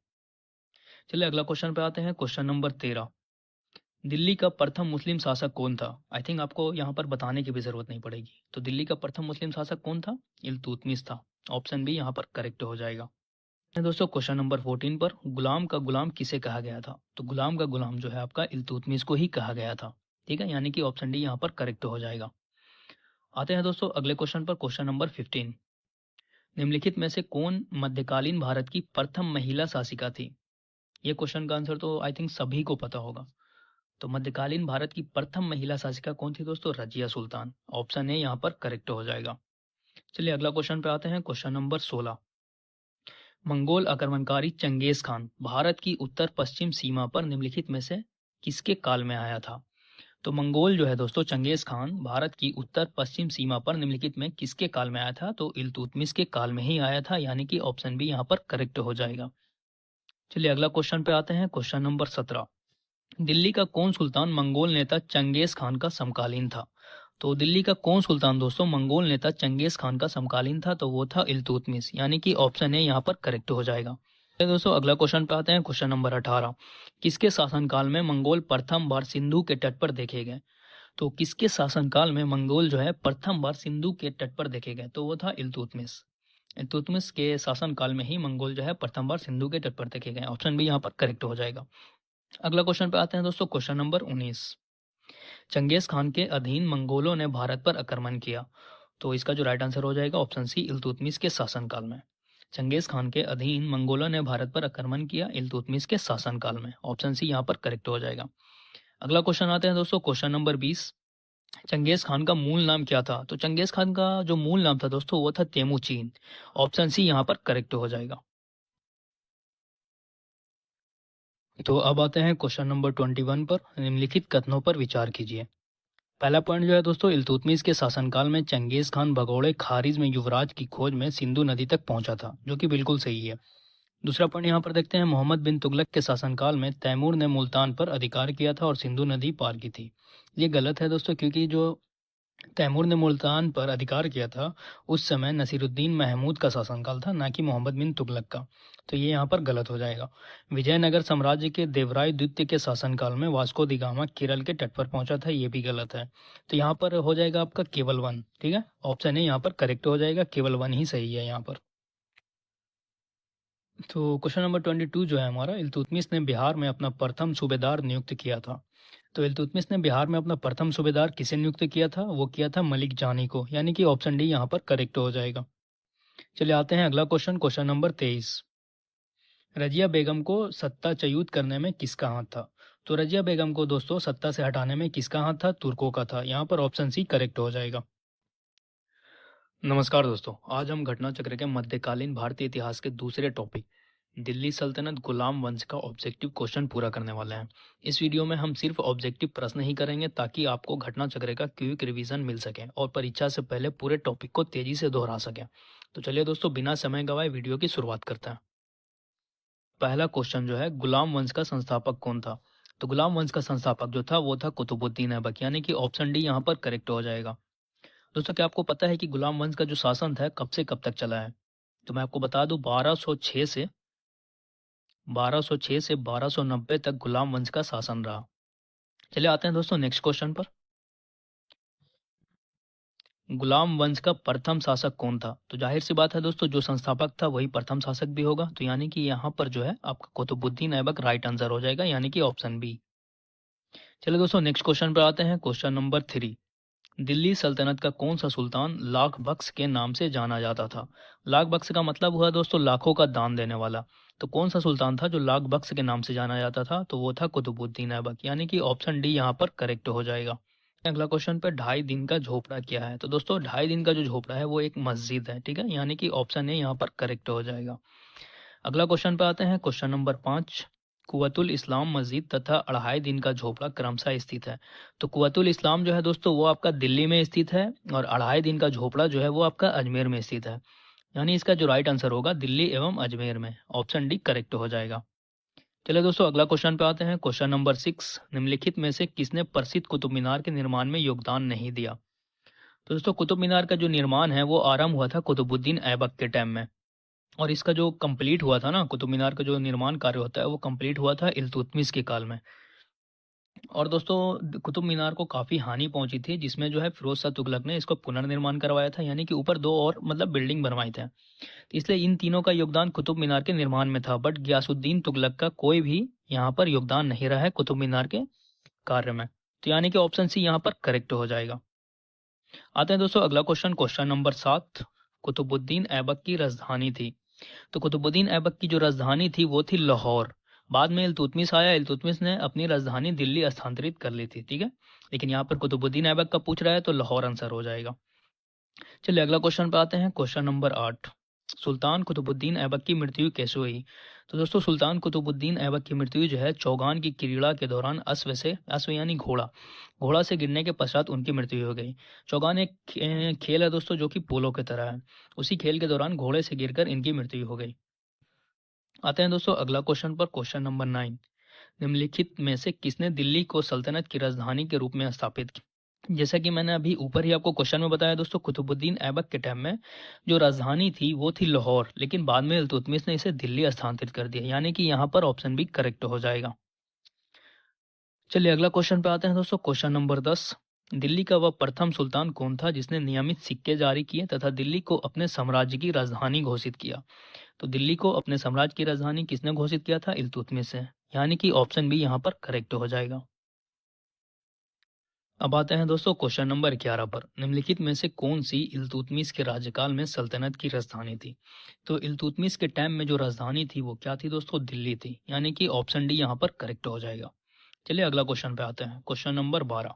चलिए अगला क्वेश्चन पे आते हैं। क्वेश्चन नंबर 13, दिल्ली का प्रथम मुस्लिम शासक कौन था? आई थिंक आपको यहाँ पर बताने की भी जरूरत नहीं पड़ेगी। तो दिल्ली का प्रथम मुस्लिम शासक कौन था? इल्तुतमिश था, ऑप्शन बी यहाँ पर करेक्ट हो जाएगा। दोस्तों क्वेश्चन नंबर 14 पर, गुलाम का गुलाम किसे कहा गया था? तो गुलाम का गुलाम जो है आपका इल्तुतमिश को ही कहा गया था, ठीक है, यानी कि ऑप्शन डी यहाँ पर करेक्ट हो जाएगा। आते हैं दोस्तों अगले क्वेश्चन पर। क्वेश्चन नंबर 15, निम्नलिखित में से कौन मध्यकालीन भारत की प्रथम महिला शासिका थी? ये क्वेश्चन का आंसर तो आई थिंक सभी को पता होगा। तो मध्यकालीन भारत की प्रथम महिला शासिका कौन थी दोस्तों? रजिया सुल्तान, ऑप्शन ए यहाँ पर करेक्ट हो जाएगा। चलिए अगला क्वेश्चन पे आते हैं। क्वेश्चन नंबर 16, मंगोल आक्रमणकारी चंगेज खान भारत की उत्तर पश्चिम सीमा पर निम्नलिखित में से किसके काल में आया था? तो मंगोल जो है दोस्तों चंगेज खान भारत की उत्तर पश्चिम सीमा पर निम्नलिखित में किसके काल में आया था? तो इल्तुतमिश के काल में ही आया था, यानी कि ऑप्शन बी यहाँ पर करेक्ट हो जाएगा। चलिए अगला क्वेश्चन पे आते हैं, क्वेश्चन नंबर 17। दिल्ली का कौन सुल्तान मंगोल नेता चंगेज खान का समकालीन था? तो दिल्ली का कौन सुल्तान दोस्तों मंगोल नेता चंगेज खान का समकालीन था? तो वो था इल्तुतमिश, यानी कि ऑप्शन ए यहाँ पर करेक्ट हो जाएगा। चलिए दोस्तों अगला क्वेश्चन पे आते हैं, क्वेश्चन नंबर 18। किसके शासनकाल में मंगोल प्रथम बार सिंधु के तट पर देखे गए? तो किसके शासनकाल में मंगोल जो है प्रथम बार सिंधु के तट पर देखे गए? तो वो था इल्तुतमिश। इल्तुतमिश के शासनकाल में ही मंगोल जो है प्रथम बार सिंधु के तट पर देखे गए। ऑप्शन बी यहाँ पर करेक्ट हो जाएगा। अगला क्वेश्चन पे आते हैं दोस्तों, क्वेश्चन नंबर 19। चंगेज खान के अधीन मंगोलों ने भारत पर आक्रमण किया। तो इसका जो राइट आंसर हो जाएगा ऑप्शन सी, इल्तुतमिश के शासनकाल में। चंगेज खान के अधीन मंगोलों ने भारत पर आक्रमण किया इल्तुतमिश के शासनकाल में। ऑप्शन सी यहाँ पर करेक्ट हो जाएगा। अगला क्वेश्चन आते हैं दोस्तों, क्वेश्चन नंबर 20। चंगेज खान का मूल नाम क्या था? तो चंगेज खान का जो मूल नाम था दोस्तों वो था तेमुचीन। ऑप्शन सी यहाँ पर करेक्ट हो जाएगा। तो अब आते हैं क्वेश्चन नंबर 21 पर। निम्नलिखित कथनों पर विचार कीजिए। पहला पॉइंट जो है दोस्तों, इल्तुतमिश के शासनकाल में चंगेज खान भगोड़े खारिज में युवराज की खोज में सिंधु नदी तक पहुंचा था, जो कि बिल्कुल सही है। दूसरा पॉइंट यहाँ पर देखते हैं, मोहम्मद बिन तुगलक के शासनकाल में तैमूर ने मुल्तान पर अधिकार किया था और सिंधु नदी पार की थी। ये गलत है दोस्तों, क्योंकि जो तैमूर ने मुल्तान पर अधिकार किया था उस समय नसीरुद्दीन महमूद का शासनकाल था, ना कि मोहम्मद बिन तुगलक का। तो ये यहाँ पर गलत हो जाएगा। विजयनगर साम्राज्य के देवराय द्वितीय के शासनकाल में वास्को दी गामा केरल के तट पर पहुंचा था, ये भी गलत है। तो यहाँ पर हो जाएगा आपका केवल वन। ठीक है, ऑप्शन ए यहाँ पर करेक्ट हो जाएगा, केवल वन ही सही है यहाँ पर। तो क्वेश्चन नंबर 22 जो है हमारा, इल्तुतमिश ने बिहार में अपना प्रथम सूबेदार नियुक्त किया था। तो इल्तुतमिश ने बिहार में अपना प्रथम सूबेदार किसे नियुक्त किया था? वो किया था मलिक जानी को, यानी कि ऑप्शन डी यहाँ पर करेक्ट हो जाएगा। चलिए आते हैं अगला क्वेश्चन, क्वेश्चन नंबर 23। रजिया बेगम को सत्ता च्युत करने में किसका हाथ था? तो रजिया बेगम को दोस्तों सत्ता से हटाने में किसका हाथ था? तुर्कों का था। यहाँ पर ऑप्शन सी करेक्ट हो जाएगा। नमस्कार दोस्तों, आज हम घटना चक्र के मध्यकालीन भारतीय इतिहास के दूसरे टॉपिक दिल्ली सल्तनत गुलाम वंश का ऑब्जेक्टिव क्वेश्चन पूरा करने वाले हैं। इस वीडियो में हम सिर्फ ऑब्जेक्टिव प्रश्न ही करेंगे, ताकि आपको घटना चक्र का क्विक रिवीजन मिल सके और परीक्षा से पहले पूरे टॉपिक को तेजी से दोहरा सके। तो चलिए दोस्तों, बिना समय गवाए वीडियो की शुरुआत करते हैं। पहला क्वेश्चन जो है, गुलाम वंश का संस्थापक कौन था? तो गुलाम वंश का संस्थापक जो था वो था कुतुबुद्दीन ऐबक, यानी कि ऑप्शन डी यहाँ पर करेक्ट हो जाएगा। दोस्तों क्या आपको पता है कि गुलाम वंश का जो शासन था कब से कब तक चला है? तो मैं आपको बता दूं, 1206 से 1290 तक गुलाम वंश का शासन रहा। चलिए आते हैं दोस्तों नेक्स्ट क्वेश्चन पर। गुलाम वंश का प्रथम शासक कौन था? तो जाहिर सी बात है दोस्तों, जो संस्थापक था वही प्रथम शासक भी होगा। तो यानी कि यहाँ पर जो है आपका कुतुबुद्दीन ऐबक राइट आंसर हो जाएगा, यानी कि ऑप्शन बी। चलिए दोस्तों नेक्स्ट क्वेश्चन पर आते हैं, क्वेश्चन नंबर 3। दिल्ली सल्तनत का कौन सा सुल्तान लाख बख्श के नाम से जाना जाता था? लाख बख्श का मतलब हुआ दोस्तों लाखों का दान देने वाला। तो कौन सा सुल्तान था जो लाख बख्श के नाम से जाना जाता था? तो वो था कुतुबुद्दीन ऐबक, यानी कि ऑप्शन डी यहाँ पर करेक्ट हो जाएगा। अगला क्वेश्चन पे 2.5 दिन का झोपड़ा क्या है? तो दोस्तों 2.5 दिन का जो झोपड़ा है वो एक मस्जिद है। ठीक है, यानी कि ऑप्शन ए यहाँ पर करेक्ट हो जाएगा। अगला क्वेश्चन पे आते हैं, क्वेश्चन नंबर 5। कुव्वतुल इस्लाम मस्जिद तथा 2.5 दिन का झोपड़ा क्रमशः स्थित है। तो कुव्वतुल इस्लाम जो है दोस्तों वो आपका दिल्ली में स्थित है, और 2.5 दिन का झोपड़ा जो है वो आपका अजमेर में स्थित है। यानी इसका जो राइट आंसर होगा दिल्ली एवं अजमेर में, ऑप्शन डी करेक्ट हो जाएगा। चलिए दोस्तों अगला क्वेश्चन पे आते हैं, क्वेश्चन नंबर 6। निम्नलिखित में से किसने प्रसिद्ध कुतुब मीनार के निर्माण में योगदान नहीं दिया? तो दोस्तों कुतुब मीनार का जो निर्माण है वो आरंभ हुआ था कुतुबुद्दीन ऐबक के टाइम में, और इसका जो कंप्लीट हुआ था ना, कुतुब मीनार का जो निर्माण कार्य होता है वो कंप्लीट हुआ था इल्तुतमिश के काल में। और दोस्तों कुतुब मीनार को काफ़ी हानि पहुंची थी, जिसमें जो है फिरोज शाह तुगलक ने इसको पुनर्निर्माण करवाया था, यानी कि ऊपर 2 और मतलब बिल्डिंग बनवाए थे। इसलिए इन तीनों का योगदान कुतुब मीनार के निर्माण में था, बट गियासुद्दीन तुगलक का कोई भी यहाँ पर योगदान नहीं रहा है कुतुब मीनार के कार्य में। तो यानी कि ऑप्शन सी यहाँ पर करेक्ट हो जाएगा। आते हैं दोस्तों अगला question, question number 7। Qutubuddin Aibak की राजधानी थी। तो कुतुबुद्दीन ऐबक की जो राजधानी थी वो थी लाहौर। बाद में इल्तुतमिश आया, इल्तुतमिश ने अपनी राजधानी दिल्ली स्थानांतरित कर ली थी। ठीक है, लेकिन यहाँ पर कुतुबुद्दीन ऐबक का पूछ रहा है तो लाहौर आंसर हो जाएगा। चलिए अगला क्वेश्चन पे आते हैं, क्वेश्चन नंबर 8। सुल्तान कुतुबुद्दीन ऐबक की मृत्यु कैसे हुई? तो दोस्तों सुल्तान कुतुबुद्दीन ऐबक की मृत्यु जो है चौगान की क्रीड़ा के दौरान अश्व यानी घोड़ा से गिरने के पश्चात उनकी मृत्यु हो गई। चौगान एक खेल है दोस्तों जो कि पोलो की तरह है। उसी खेल के दौरान घोड़े से गिरकर इनकी मृत्यु हो गई। आते हैं दोस्तों अगला क्वेश्चन पर, क्वेश्चन नंबर 9। निम्नलिखित में से किसने दिल्ली को सल्तनत की राजधानी के रूप में स्थापित किया? जैसा कि मैंने अभी ऊपर ही आपको क्वेश्चन में बताया दोस्तों, कुतुबुद्दीन ऐबक के टाइम में जो राजधानी थी वो थी लाहौर, लेकिन बाद में इल्तुतमिश ने इसे दिल्ली स्थानांतरित कर दिया, यानी कि यहाँ पर ऑप्शन बी करेक्ट हो जाएगा। चलिए अगला क्वेश्चन पे आते हैं दोस्तों, क्वेश्चन नंबर 10। दिल्ली का वह प्रथम सुल्तान कौन था जिसने नियमित सिक्के जारी किए तथा दिल्ली को अपने साम्राज्य की राजधानी घोषित किया? तो दिल्ली को अपने साम्राज्य की राजधानी किसने घोषित किया था? इल्तुतमिश से, यानी कि ऑप्शन बी यहाँ पर करेक्ट हो जाएगा। अब आते हैं दोस्तों क्वेश्चन नंबर 11 पर। निम्नलिखित में से कौन सी इल्तुतमिश के राज्यकाल में सल्तनत की राजधानी थी? तो इल्तुतमिश के टाइम में जो राजधानी थी वो क्या थी दोस्तों? दिल्ली थी, यानी कि ऑप्शन डी यहाँ पर करेक्ट हो जाएगा। चलिए अगला क्वेश्चन पे आते हैं, क्वेश्चन नंबर 12।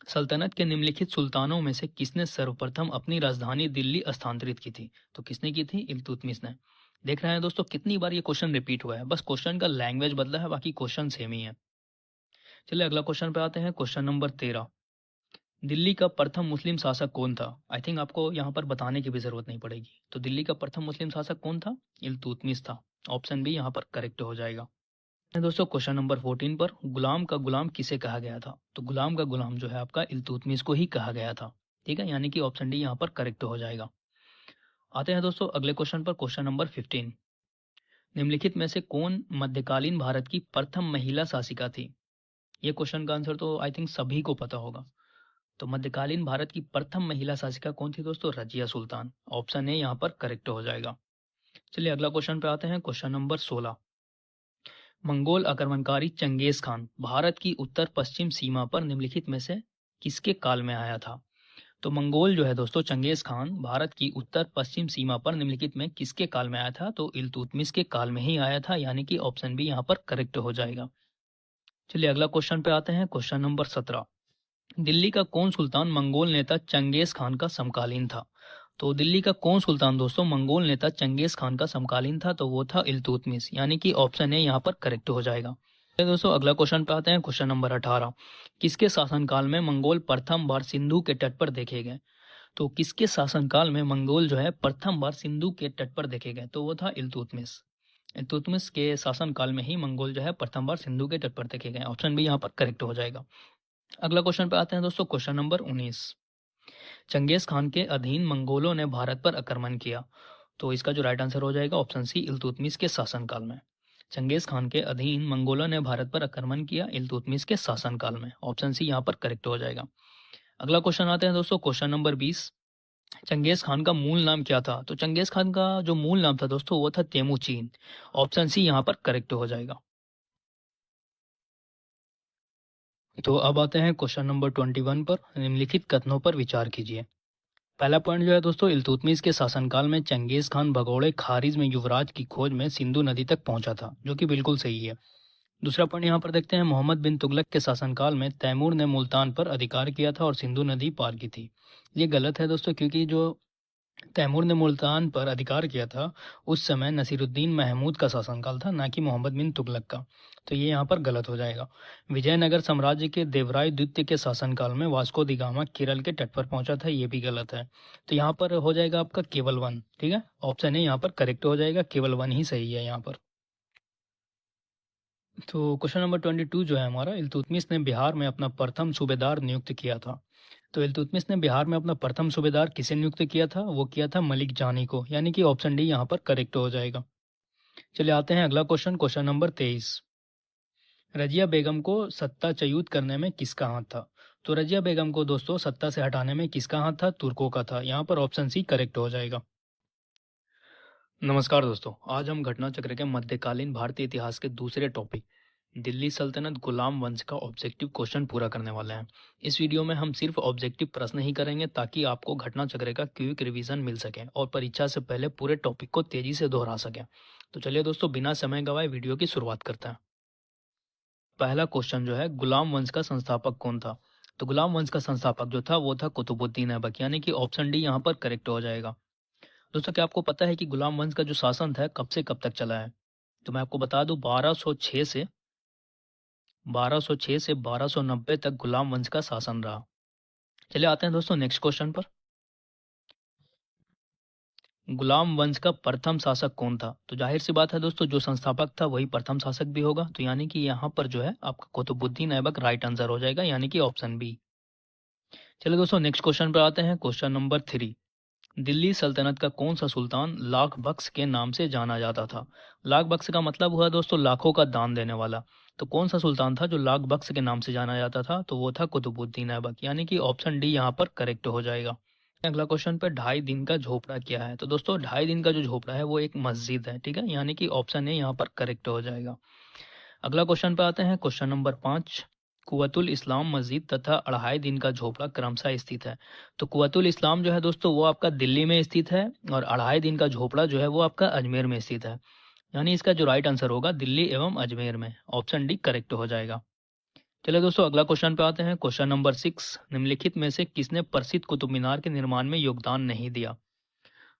सल्तनत के निम्नलिखित सुल्तानों में से किसने सर्वप्रथम अपनी राजधानी दिल्ली स्थानांतरित की थी? तो किसने की थी? इल्तुतमिश ने। देख रहे हैं दोस्तों कितनी बार ये क्वेश्चन रिपीट हुआ है, बस क्वेश्चन का लैंग्वेज बदला है, बाकी क्वेश्चन सेम ही है। चलिए अगला क्वेश्चन पे आते हैं, क्वेश्चन नंबर 13। दिल्ली का प्रथम मुस्लिम शासक कौन था? आई थिंक आपको यहाँ पर बताने की भी जरूरत नहीं पड़ेगी। तो दिल्ली का प्रथम मुस्लिम शासक कौन था? इल्तुतमिश था। ऑप्शन बी यहाँ पर करेक्ट हो जाएगा। दोस्तों क्वेश्चन नंबर 14 पर, गुलाम का गुलाम किसे कहा गया था? तो गुलाम का गुलाम जो है आपका इल्तुतमिश को ही कहा गया था। ठीक है, यानी कि ऑप्शन डी यहाँ पर करेक्ट हो जाएगा। आते हैं दोस्तों अगले क्वेश्चन पर, क्वेश्चन नंबर 15। निम्नलिखित में से कौन मध्यकालीन भारत की प्रथम महिला शासिका थी? ये क्वेश्चन का आंसर तो आई थिंक सभी को पता होगा। तो मध्यकालीन भारत की प्रथम महिला शासिका कौन थी दोस्तों? रजिया सुल्तान। ऑप्शन ए यहाँ पर करेक्ट हो जाएगा। चलिए अगला क्वेश्चन पे आते हैं, क्वेश्चन नंबर 16। मंगोल आक्रमणकारी चंगेज खान भारत की उत्तर पश्चिम सीमा पर निम्नलिखित में से किसके काल में आया था? तो मंगोल जो है दोस्तों चंगेज खान भारत की उत्तर पश्चिम सीमा पर निम्नलिखित में किसके काल में आया था? तो इल्तुतमिश के काल में ही आया था, यानी कि ऑप्शन बी यहाँ पर करेक्ट हो जाएगा। चलिए अगला क्वेश्चन पे आते हैं, क्वेश्चन नंबर 17। दिल्ली का कौन सुल्तान मंगोल नेता चंगेज खान का समकालीन था? तो दिल्ली का कौन सुल्तान दोस्तों मंगोल नेता चंगेज खान का समकालीन था? तो वो था इल्तुतमिश, यानी कि ऑप्शन ए यहाँ पर करेक्ट हो जाएगा। दोस्तों अगला क्वेश्चन पे आते हैं, क्वेश्चन नंबर 18। किसके शासनकाल में मंगोल प्रथम बार सिंधु के तट पर देखे गए? तो किसके शासनकाल में मंगोल जो है प्रथम बार सिंधु के तट पर देखे गए? तो वो था इल्तुतमिश। इल्तुतमिश के शासनकाल में ही मंगोल जो है प्रथम बार सिंधु के तट पर देखे गए। ऑप्शन बी यहाँ पर करेक्ट हो जाएगा। अगला क्वेश्चन पे आते हैं दोस्तों, क्वेश्चन नंबर 19। चंगेज खान के अधीन मंगोलों ने भारत पर आक्रमण किया। तो इसका जो राइट आंसर हो जाएगा ऑप्शन सी, इल्तुतमिश के शासनकाल में। चंगेज खान के अधीन मंगोलों ने भारत पर आक्रमण किया इल्तुतमिश के शासनकाल में। ऑप्शन सी यहाँ पर करेक्ट हो जाएगा। अगला क्वेश्चन आते हैं दोस्तों, क्वेश्चन नंबर 20। चंगेज खान का मूल नाम क्या था? तो चंगेज खान का जो मूल नाम था दोस्तों वो था तेमुचीन। ऑप्शन सी यहाँ पर करेक्ट हो जाएगा। तो अब आते हैं क्वेश्चन नंबर 21 पर। निम्नलिखित कथनों पर विचार कीजिए। पहला पॉइंट जो है दोस्तों, इल्तुतमिश के शासनकाल में चंगेज खान भगोड़े खारिज में युवराज की खोज में सिंधु नदी तक पहुंचा था, जो कि बिल्कुल सही है। दूसरा पॉइंट यहाँ पर देखते हैं, मोहम्मद बिन तुगलक के शासनकाल में तैमूर ने मुल्तान पर अधिकार किया था और सिंधु नदी पार की थी। ये गलत है दोस्तों, क्योंकि जो तैमूर ने मुल्तान पर अधिकार किया था उस समय नसीरुद्दीन महमूद का शासनकाल था, ना कि मोहम्मद बिन तुगलक का। तो ये यहाँ पर गलत हो जाएगा। विजयनगर साम्राज्य के देवराय द्वितीय के शासनकाल में वास्को दी गामा केरल के तट पर पहुंचा था, ये भी गलत है। तो यहाँ पर हो जाएगा आपका केवल वन। ठीक है, ऑप्शन ए यहाँ पर करेक्ट हो जाएगा, केवल वन ही सही है यहाँ पर। तो क्वेश्चन नंबर 22 जो है हमारा, इल्तुतमिश ने बिहार में अपना प्रथम सूबेदार नियुक्त किया था। तो इल्तुतमिश ने बिहार में अपना प्रथम सूबेदार किसे नियुक्त किया था? वो किया था मलिक जानी को, यानी कि ऑप्शन डी यहाँ पर करेक्ट हो जाएगा। चलिए आते हैं अगला क्वेश्चन, क्वेश्चन नंबर 23। रजिया बेगम को सत्ताच्युत करने में किसका हाथ था? तो रजिया बेगम को दोस्तों सत्ता से हटाने में किसका हाथ था? तुर्कों का था। यहाँ पर ऑप्शन सी करेक्ट हो जाएगा। नमस्कार दोस्तों, आज हम घटना चक्र के मध्यकालीन भारतीय इतिहास के दूसरे टॉपिक दिल्ली सल्तनत गुलाम वंश का ऑब्जेक्टिव क्वेश्चन पूरा करने वाले हैं। इस वीडियो में हम सिर्फ ऑब्जेक्टिव प्रश्न ही करेंगे ताकि आपको घटना चक्र का क्विक रिवीजन मिल सके और परीक्षा से पहले पूरे टॉपिक को तेजी से दोहरा सके। तो चलिए दोस्तों, बिना समय गवाए वीडियो की शुरुआत करते हैं। पहला क्वेश्चन जो है, गुलाम वंश का संस्थापक कौन था? तो गुलाम वंश का संस्थापक जो था वो था कुतुबुद्दीन ऐबक, यानी कि ऑप्शन डी यहाँ पर करेक्ट हो जाएगा। दोस्तों क्या आपको पता है कि गुलाम वंश का जो शासन था कब से कब तक चला है? तो मैं आपको बता दूं 1206 से 1290 तक गुलाम वंश का शासन रहा। चलिए आते हैं दोस्तों नेक्स्ट क्वेश्चन पर। गुलाम वंश का प्रथम शासक कौन था? तो जाहिर सी बात है दोस्तों, जो संस्थापक था वही प्रथम शासक भी होगा। तो यानी कि यहाँ पर जो है आपका कुतुबुद्दीन ऐबक राइट आंसर हो जाएगा, यानी कि ऑप्शन बी। चलिए दोस्तों नेक्स्ट क्वेश्चन पर आते हैं। Question number 3। दिल्ली सल्तनत का कौन सा सुल्तान लाख बख्श के नाम से जाना जाता था? लाख बख्श का मतलब हुआ दोस्तों लाखों का दान देने वाला। तो कौन सा सुल्तान था जो लाख बख्श के नाम से जाना जाता था? तो वो था कुतुबुद्दीन ऐबक, यानी कि ऑप्शन डी यहाँ पर करेक्ट हो जाएगा। अगला क्वेश्चन पे 2.5 दिन का झोपड़ा क्या है? तो दोस्तों 2.5 दिन का जो झोपड़ा है वो एक मस्जिद है, ठीक है, यानी कि ऑप्शन ए यहाँ पर करेक्ट हो जाएगा। अगला क्वेश्चन पे आते हैं। Question number 5। कुवतुल इस्लाम मस्जिद तथा 2.5 दिन का झोपड़ा क्रमशः स्थित है। तो कुवतुल इस्लाम जो है दोस्तों वो आपका दिल्ली में स्थित है, और 2.5 दिन का झोपड़ा जो है वो आपका अजमेर में स्थित है। यानी इसका जो राइट आंसर होगा दिल्ली एवं अजमेर में, ऑप्शन डी करेक्ट हो जाएगा। चलिए दोस्तों अगला क्वेश्चन पे आते हैं। Question number 6। निम्नलिखित में से किसने प्रसिद्ध कुतुब मीनार के निर्माण में योगदान नहीं दिया?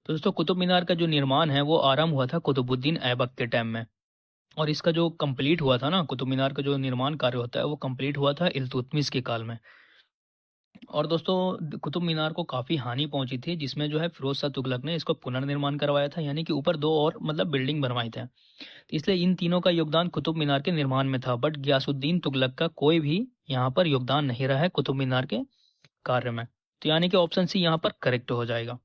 तो दोस्तों कुतुब मीनार का जो निर्माण है वो आरंभ हुआ था कुतुबुद्दीन ऐबक के टाइम में, और इसका जो कंप्लीट हुआ था ना, कुतुब मीनार का जो निर्माण कार्य होता है वो कंप्लीट हुआ था इल्तुतमिश के काल में। और दोस्तों कुतुब मीनार को काफ़ी हानि पहुंची थी, जिसमें जो है फिरोज शाह तुगलक ने इसको पुनर्निर्माण करवाया था, यानी कि ऊपर 2 और मतलब बिल्डिंग बनवाए थे। तो इसलिए इन तीनों का योगदान कुतुब मीनार के निर्माण में था, बट गियासुद्दीन तुगलक का कोई भी यहाँ पर योगदान नहीं रहा है कुतुब मीनार के कार्य में। तो यानी कि ऑप्शन सी यहाँ पर करेक्ट हो जाएगा।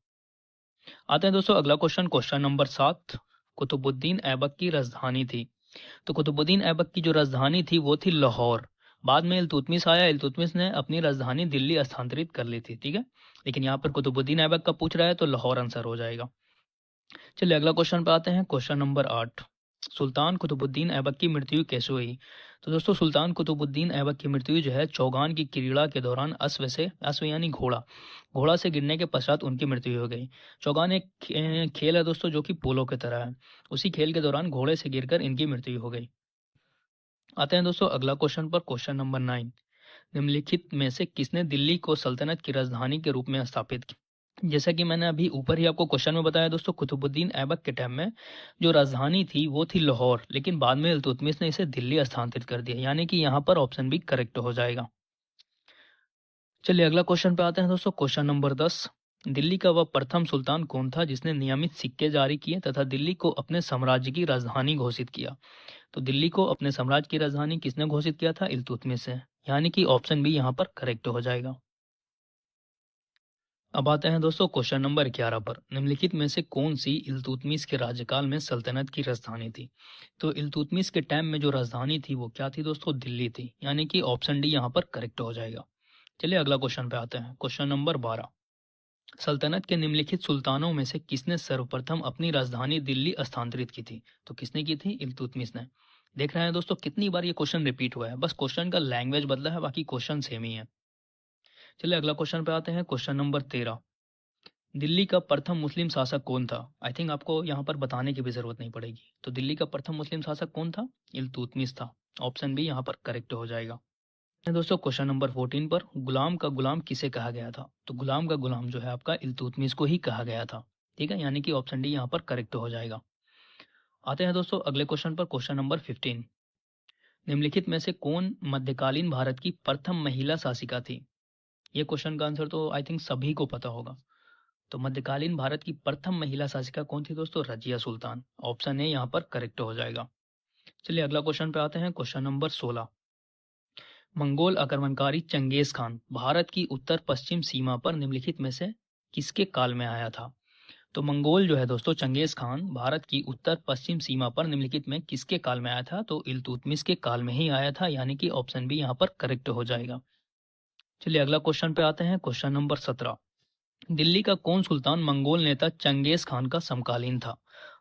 आते हैं दोस्तों अगला question. Question number 7। Qutubuddin Aibak की राजधानी थी। तो कुतुबुद्दीन ऐबक की जो राजधानी थी वो थी लाहौर। बाद में इल्तुतमिश आया, इल्तुतमिश ने अपनी राजधानी दिल्ली स्थानांतरित कर ली थी, ठीक है, लेकिन यहाँ पर कुतुबुद्दीन ऐबक का पूछ रहा है तो लाहौर आंसर हो जाएगा। चलिए अगला क्वेश्चन पे आते हैं। Question number 8। सुल्तान कुतुबुद्दीन ऐबक की मृत्यु कैसे हुई? तो दोस्तों सुल्तान कुतुबुद्दीन ऐबक की मृत्यु जो है चौगान की क्रीड़ा के दौरान अश्व यानी घोड़ा से गिरने के पश्चात उनकी मृत्यु हो गई। चौगान एक खेल है दोस्तों जो कि पोलो की तरह है, उसी खेल के दौरान घोड़े से गिरकर इनकी मृत्यु हो गई। आते हैं दोस्तों अगला क्वेश्चन पर। Question number 9। निम्नलिखित में से किसने दिल्ली को सल्तनत की राजधानी के रूप में स्थापित किया? जैसा कि मैंने अभी ऊपर ही आपको क्वेश्चन में बताया दोस्तों, कुतुबुद्दीन ऐबक के टाइम में जो राजधानी थी वो थी लाहौर, लेकिन बाद में इल्तुतमिश ने इसे दिल्ली स्थानांतरित कर दिया, यानी कि यहाँ पर ऑप्शन बी करेक्ट हो जाएगा। चलिए अगला क्वेश्चन पे आते हैं दोस्तों। Question number 10। दिल्ली का वह प्रथम सुल्तान कौन था जिसने नियमित सिक्के जारी किए तथा दिल्ली को अपने साम्राज्य की राजधानी घोषित किया? तो दिल्ली को अपने साम्राज्य की राजधानी किसने घोषित किया था? इल्तुतमिश से, यानी कि ऑप्शन बी यहाँ पर करेक्ट हो जाएगा। अब आते हैं दोस्तों क्वेश्चन नंबर 11 पर। निम्नलिखित में से कौन सी इल्तुतमिश के राज्यकाल में सल्तनत की राजधानी थी? तो इल्तुतमिश के टाइम में जो राजधानी थी वो क्या थी दोस्तों? दिल्ली थी, यानी कि ऑप्शन डी यहाँ पर करेक्ट हो जाएगा। चलिए अगला क्वेश्चन पे आते हैं। Question number 12। सल्तनत के निम्नलिखित सुल्तानों में से किसने सर्वप्रथम अपनी राजधानी दिल्ली स्थानांतरित की थी? तो किसने की थी? इल्तुतमिश ने। देख रहे हैं दोस्तों कितनी बार ये क्वेश्चन रिपीट हुआ है, बस क्वेश्चन का लैंग्वेज बदला है, बाकी क्वेश्चन सेम ही है। चलिए अगला क्वेश्चन पे आते हैं। Question number 13। दिल्ली का प्रथम मुस्लिम शासक कौन था? आई थिंक आपको यहाँ पर बताने की भी जरूरत नहीं पड़ेगी। तो दिल्ली का प्रथम मुस्लिम शासक कौन था? इल्तुतमिश था, ऑप्शन बी यहाँ पर करेक्ट हो जाएगा। दोस्तों क्वेश्चन नंबर 14 पर। गुलाम का गुलाम किसे कहा गया था? तो गुलाम का गुलाम जो है आपका इल्तुतमिश को ही कहा गया था, ठीक है, यानी कि ऑप्शन डी यहाँ पर करेक्ट हो जाएगा। आते हैं दोस्तों अगले क्वेश्चन पर। Question number 15। निम्नलिखित में से कौन मध्यकालीन भारत की प्रथम महिला शासिका थी? ये क्वेश्चन का आंसर तो आई थिंक सभी को पता होगा। तो मध्यकालीन भारत की प्रथम महिला शासिका कौन थी दोस्तों? रजिया सुल्तान, ऑप्शन ए यहाँ पर करेक्ट हो जाएगा। चलिए अगला क्वेश्चन पे आते हैं। Question number 16। मंगोल आक्रमणकारी चंगेज खान भारत की उत्तर पश्चिम सीमा पर निम्नलिखित में से किसके काल में आया था? तो मंगोल जो है दोस्तों चंगेज खान भारत की उत्तर पश्चिम सीमा पर निम्नलिखित में किसके काल में आया था? तो इल्तुतमिश के काल में ही आया था, यानी कि ऑप्शन बी यहाँ पर करेक्ट हो जाएगा। चलिए अगला क्वेश्चन पे आते हैं। Question number 17। दिल्ली का कौन सुल्तान मंगोल नेता चंगेज खान का समकालीन था?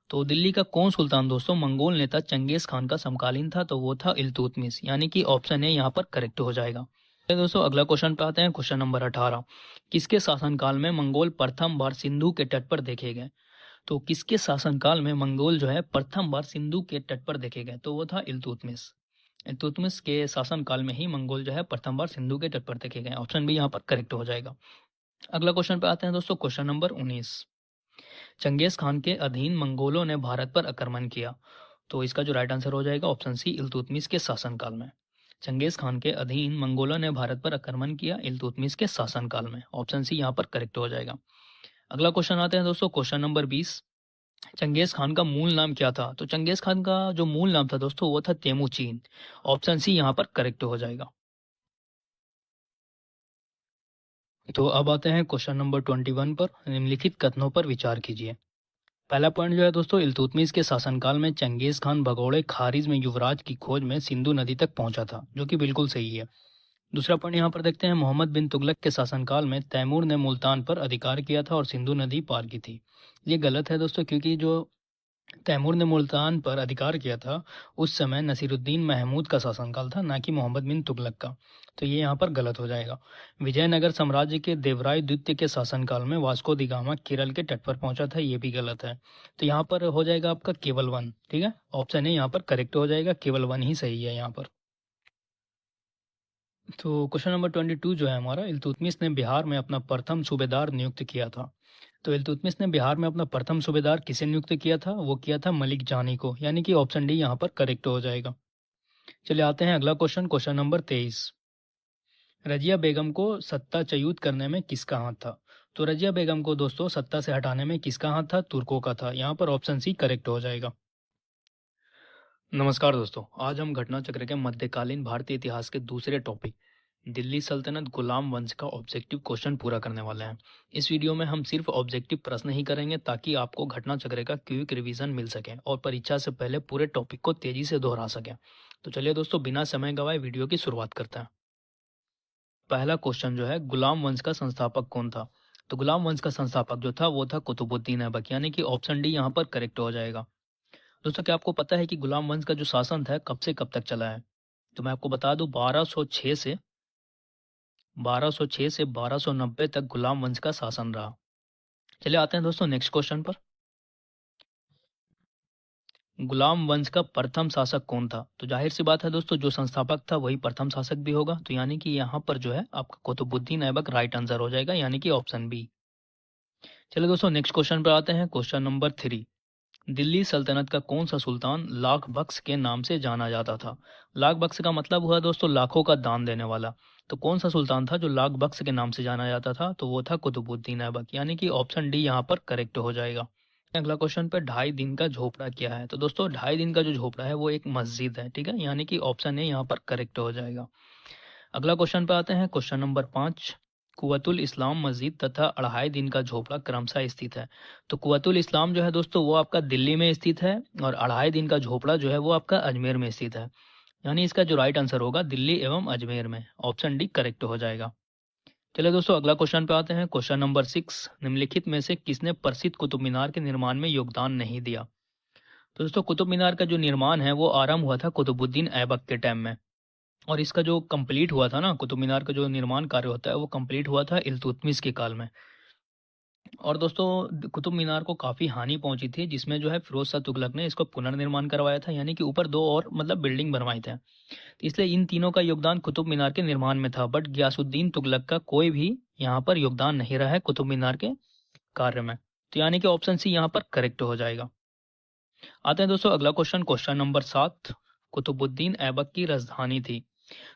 तो दिल्ली का कौन सुल्तान दोस्तों मंगोल नेता चंगेज खान का समकालीन था? तो वो था इल्तुतमिश, यानी कि ऑप्शन ए यहाँ पर करेक्ट हो जाएगा। तो दोस्तों अगला क्वेश्चन पे आते हैं। Question number 18। किसके शासनकाल में मंगोल प्रथम बार सिंधु के तट पर देखे गए? तो किसके शासनकाल में मंगोल जो है प्रथम बार सिंधु के तट पर देखे गए? तो वो था इल्तुतमिश। इल्तुतमिश के शासनकाल में ही मंगोल जो है प्रथम बार सिंधु के तट पर देखे गए, ऑप्शन बी यहाँ पर करेक्ट हो जाएगा। अगला क्वेश्चन पे आते हैं दोस्तों। Question number 19। चंगेज खान के अधीन मंगोलों ने भारत पर आक्रमण किया। तो इसका जो राइट आंसर हो जाएगा ऑप्शन सी, इल्तुतमिश के शासनकाल में। चंगेज खान के अधीन मंगोलों ने भारत पर आक्रमण किया इल्तुतमिश के शासनकाल में। ऑप्शन सी यहाँ पर करेक्ट हो जाएगा। अगला क्वेश्चन आते हैं दोस्तों, क्वेश्चन नंबर 20। चंगेज खान का मूल नाम क्या था? तो चंगेज खान का जो मूल नाम था दोस्तों वो था तेमुचीन। ऑप्शन सी यहाँ पर करेक्ट हो जाएगा। तो अब आते हैं क्वेश्चन नंबर 21 पर। निम्नलिखित कथनों पर विचार कीजिए। पहला पॉइंट जो है दोस्तों, इल्तुतमिश के शासनकाल में चंगेज खान भगोड़े खारिज में युवराज की खोज में सिंधु नदी तक पहुंचा था, जो कि बिल्कुल सही है। दूसरा पॉइंट यहाँ पर देखते हैं, मोहम्मद बिन तुगलक के शासनकाल में तैमूर ने मुल्तान पर अधिकार किया था और सिंधु नदी पार की थी। ये गलत है दोस्तों, क्योंकि जो तैमूर ने मुल्तान पर अधिकार किया था उस समय नसीरुद्दीन महमूद का शासनकाल था, ना कि मोहम्मद बिन तुगलक का। तो ये यहाँ पर गलत हो जाएगा। विजयनगर साम्राज्य के देवराय द्वितीय के शासनकाल में वास्को दी गामा केरल के तट पर पहुंचा था, ये भी गलत है। तो यहाँ पर हो जाएगा आपका केवल वन। ठीक है, ऑप्शन ए यहाँ पर करेक्ट हो जाएगा, केवल वन ही सही है यहाँ पर। तो क्वेश्चन नंबर 22 जो है हमारा, इल्तुतमिश ने बिहार में अपना प्रथम सूबेदार नियुक्त किया था। तो इल्तुतमिश ने बिहार में अपना प्रथम सूबेदार किसे नियुक्त किया था? वो किया था मलिक जानी को, यानी कि ऑप्शन डी यहाँ पर करेक्ट हो जाएगा। चलिए आते हैं अगला क्वेश्चन, क्वेश्चन नंबर 23। रजिया बेगम को सत्ताच्युत करने में किसका हाथ था? तो रजिया बेगम को दोस्तों सत्ता से हटाने में किसका हाथ था? तुर्कों का था। यहाँ पर ऑप्शन सी करेक्ट हो जाएगा। नमस्कार दोस्तों, आज हम घटना चक्र के मध्यकालीन भारतीय इतिहास के दूसरे टॉपिक दिल्ली सल्तनत गुलाम वंश का ऑब्जेक्टिव क्वेश्चन पूरा करने वाले हैं। इस वीडियो में हम सिर्फ ऑब्जेक्टिव प्रश्न ही करेंगे ताकि आपको घटना चक्र का क्विक रिवीजन मिल सके और परीक्षा से पहले पूरे टॉपिक को तेजी से दोहरा सके। तो चलिए दोस्तों, बिना समय गवाए वीडियो की शुरुआत करते हैं। पहला क्वेश्चन जो है, गुलाम वंश का संस्थापक कौन था? तो गुलाम वंश का संस्थापक जो था वो था कुतुबुद्दीन ऐबक, यानी कि ऑप्शन डी यहाँ पर करेक्ट हो जाएगा। दोस्तों, क्या आपको पता है कि गुलाम वंश का जो शासन था कब से कब तक चला है? तो मैं आपको बता दूं, 1206 से 1290 तक गुलाम वंश का शासन रहा। चलिए आते हैं दोस्तों नेक्स्ट क्वेश्चन पर। गुलाम वंश का प्रथम शासक कौन था? तो जाहिर सी बात है दोस्तों, जो संस्थापक था वही प्रथम शासक भी होगा। तो यानी कि यहाँ पर जो है आपका कुतुबुद्दीन ऐबक राइट आंसर हो जाएगा, यानी कि ऑप्शन बी। चलिए दोस्तों नेक्स्ट क्वेश्चन पर आते हैं, क्वेश्चन नंबर 3। दिल्ली सल्तनत का कौन सा सुल्तान लाख बख्श के नाम से जाना जाता था? लाख बख्श का मतलब हुआ दोस्तों लाखों का दान देने वाला। तो कौन सा सुल्तान था जो लाख बख्श के नाम से जाना जाता था? तो वो था कुतुबुद्दीन ऐबक, यानी कि ऑप्शन डी यहाँ पर करेक्ट हो जाएगा। अगला क्वेश्चन पे, 2.5 दिन का झोपड़ा क्या है? तो दोस्तों 2.5 दिन का जो झोपड़ा है वो एक मस्जिद है। ठीक है, यानी कि ऑप्शन ए यहाँ पर करेक्ट हो जाएगा। अगला क्वेश्चन पे आते हैं, क्वेश्चन नंबर 5। कुवतुल इस्लाम मस्जिद तथा 2.5 दिन का झोपड़ा क्रमशः स्थित है। तो कुवतुल इस्लाम जो है दोस्तों वो आपका दिल्ली में स्थित है और 2.5 दिन का झोपड़ा जो है वो आपका अजमेर में स्थित है। यानी इसका जो राइट आंसर होगा दिल्ली एवं अजमेर में, ऑप्शन डी करेक्ट हो जाएगा। चलिए दोस्तों अगला क्वेश्चन पे आते हैं, क्वेश्चन नंबर 6। निम्नलिखित में से किसने प्रसिद्ध कुतुब मीनार के निर्माण में योगदान नहीं दिया? तो दोस्तों कुतुब मीनार का जो निर्माण है वो आरंभ हुआ था कुतुबुद्दीन ऐबक के टाइम में, और इसका जो कंप्लीट हुआ था ना, कुतुब मीनार का जो निर्माण कार्य होता है वो कंप्लीट हुआ था इल्तुतमिश के काल में। और दोस्तों कुतुब मीनार को काफ़ी हानि पहुंची थी, जिसमें जो है फिरोज शाह तुगलक ने इसको पुनर्निर्माण करवाया था, यानी कि ऊपर 2 और मतलब बिल्डिंग बनवाई थे। तो इसलिए इन तीनों का योगदान कुतुब मीनार के निर्माण में था, बट गयासुद्दीन तुगलक का कोई भी यहाँ पर योगदान नहीं रहा है कुतुब मीनार के कार्य में। तो यानी कि ऑप्शन सी यहाँ पर करेक्ट हो जाएगा। आते हैं दोस्तों अगला question, question number 7। Qutubuddin Aibak की राजधानी थी।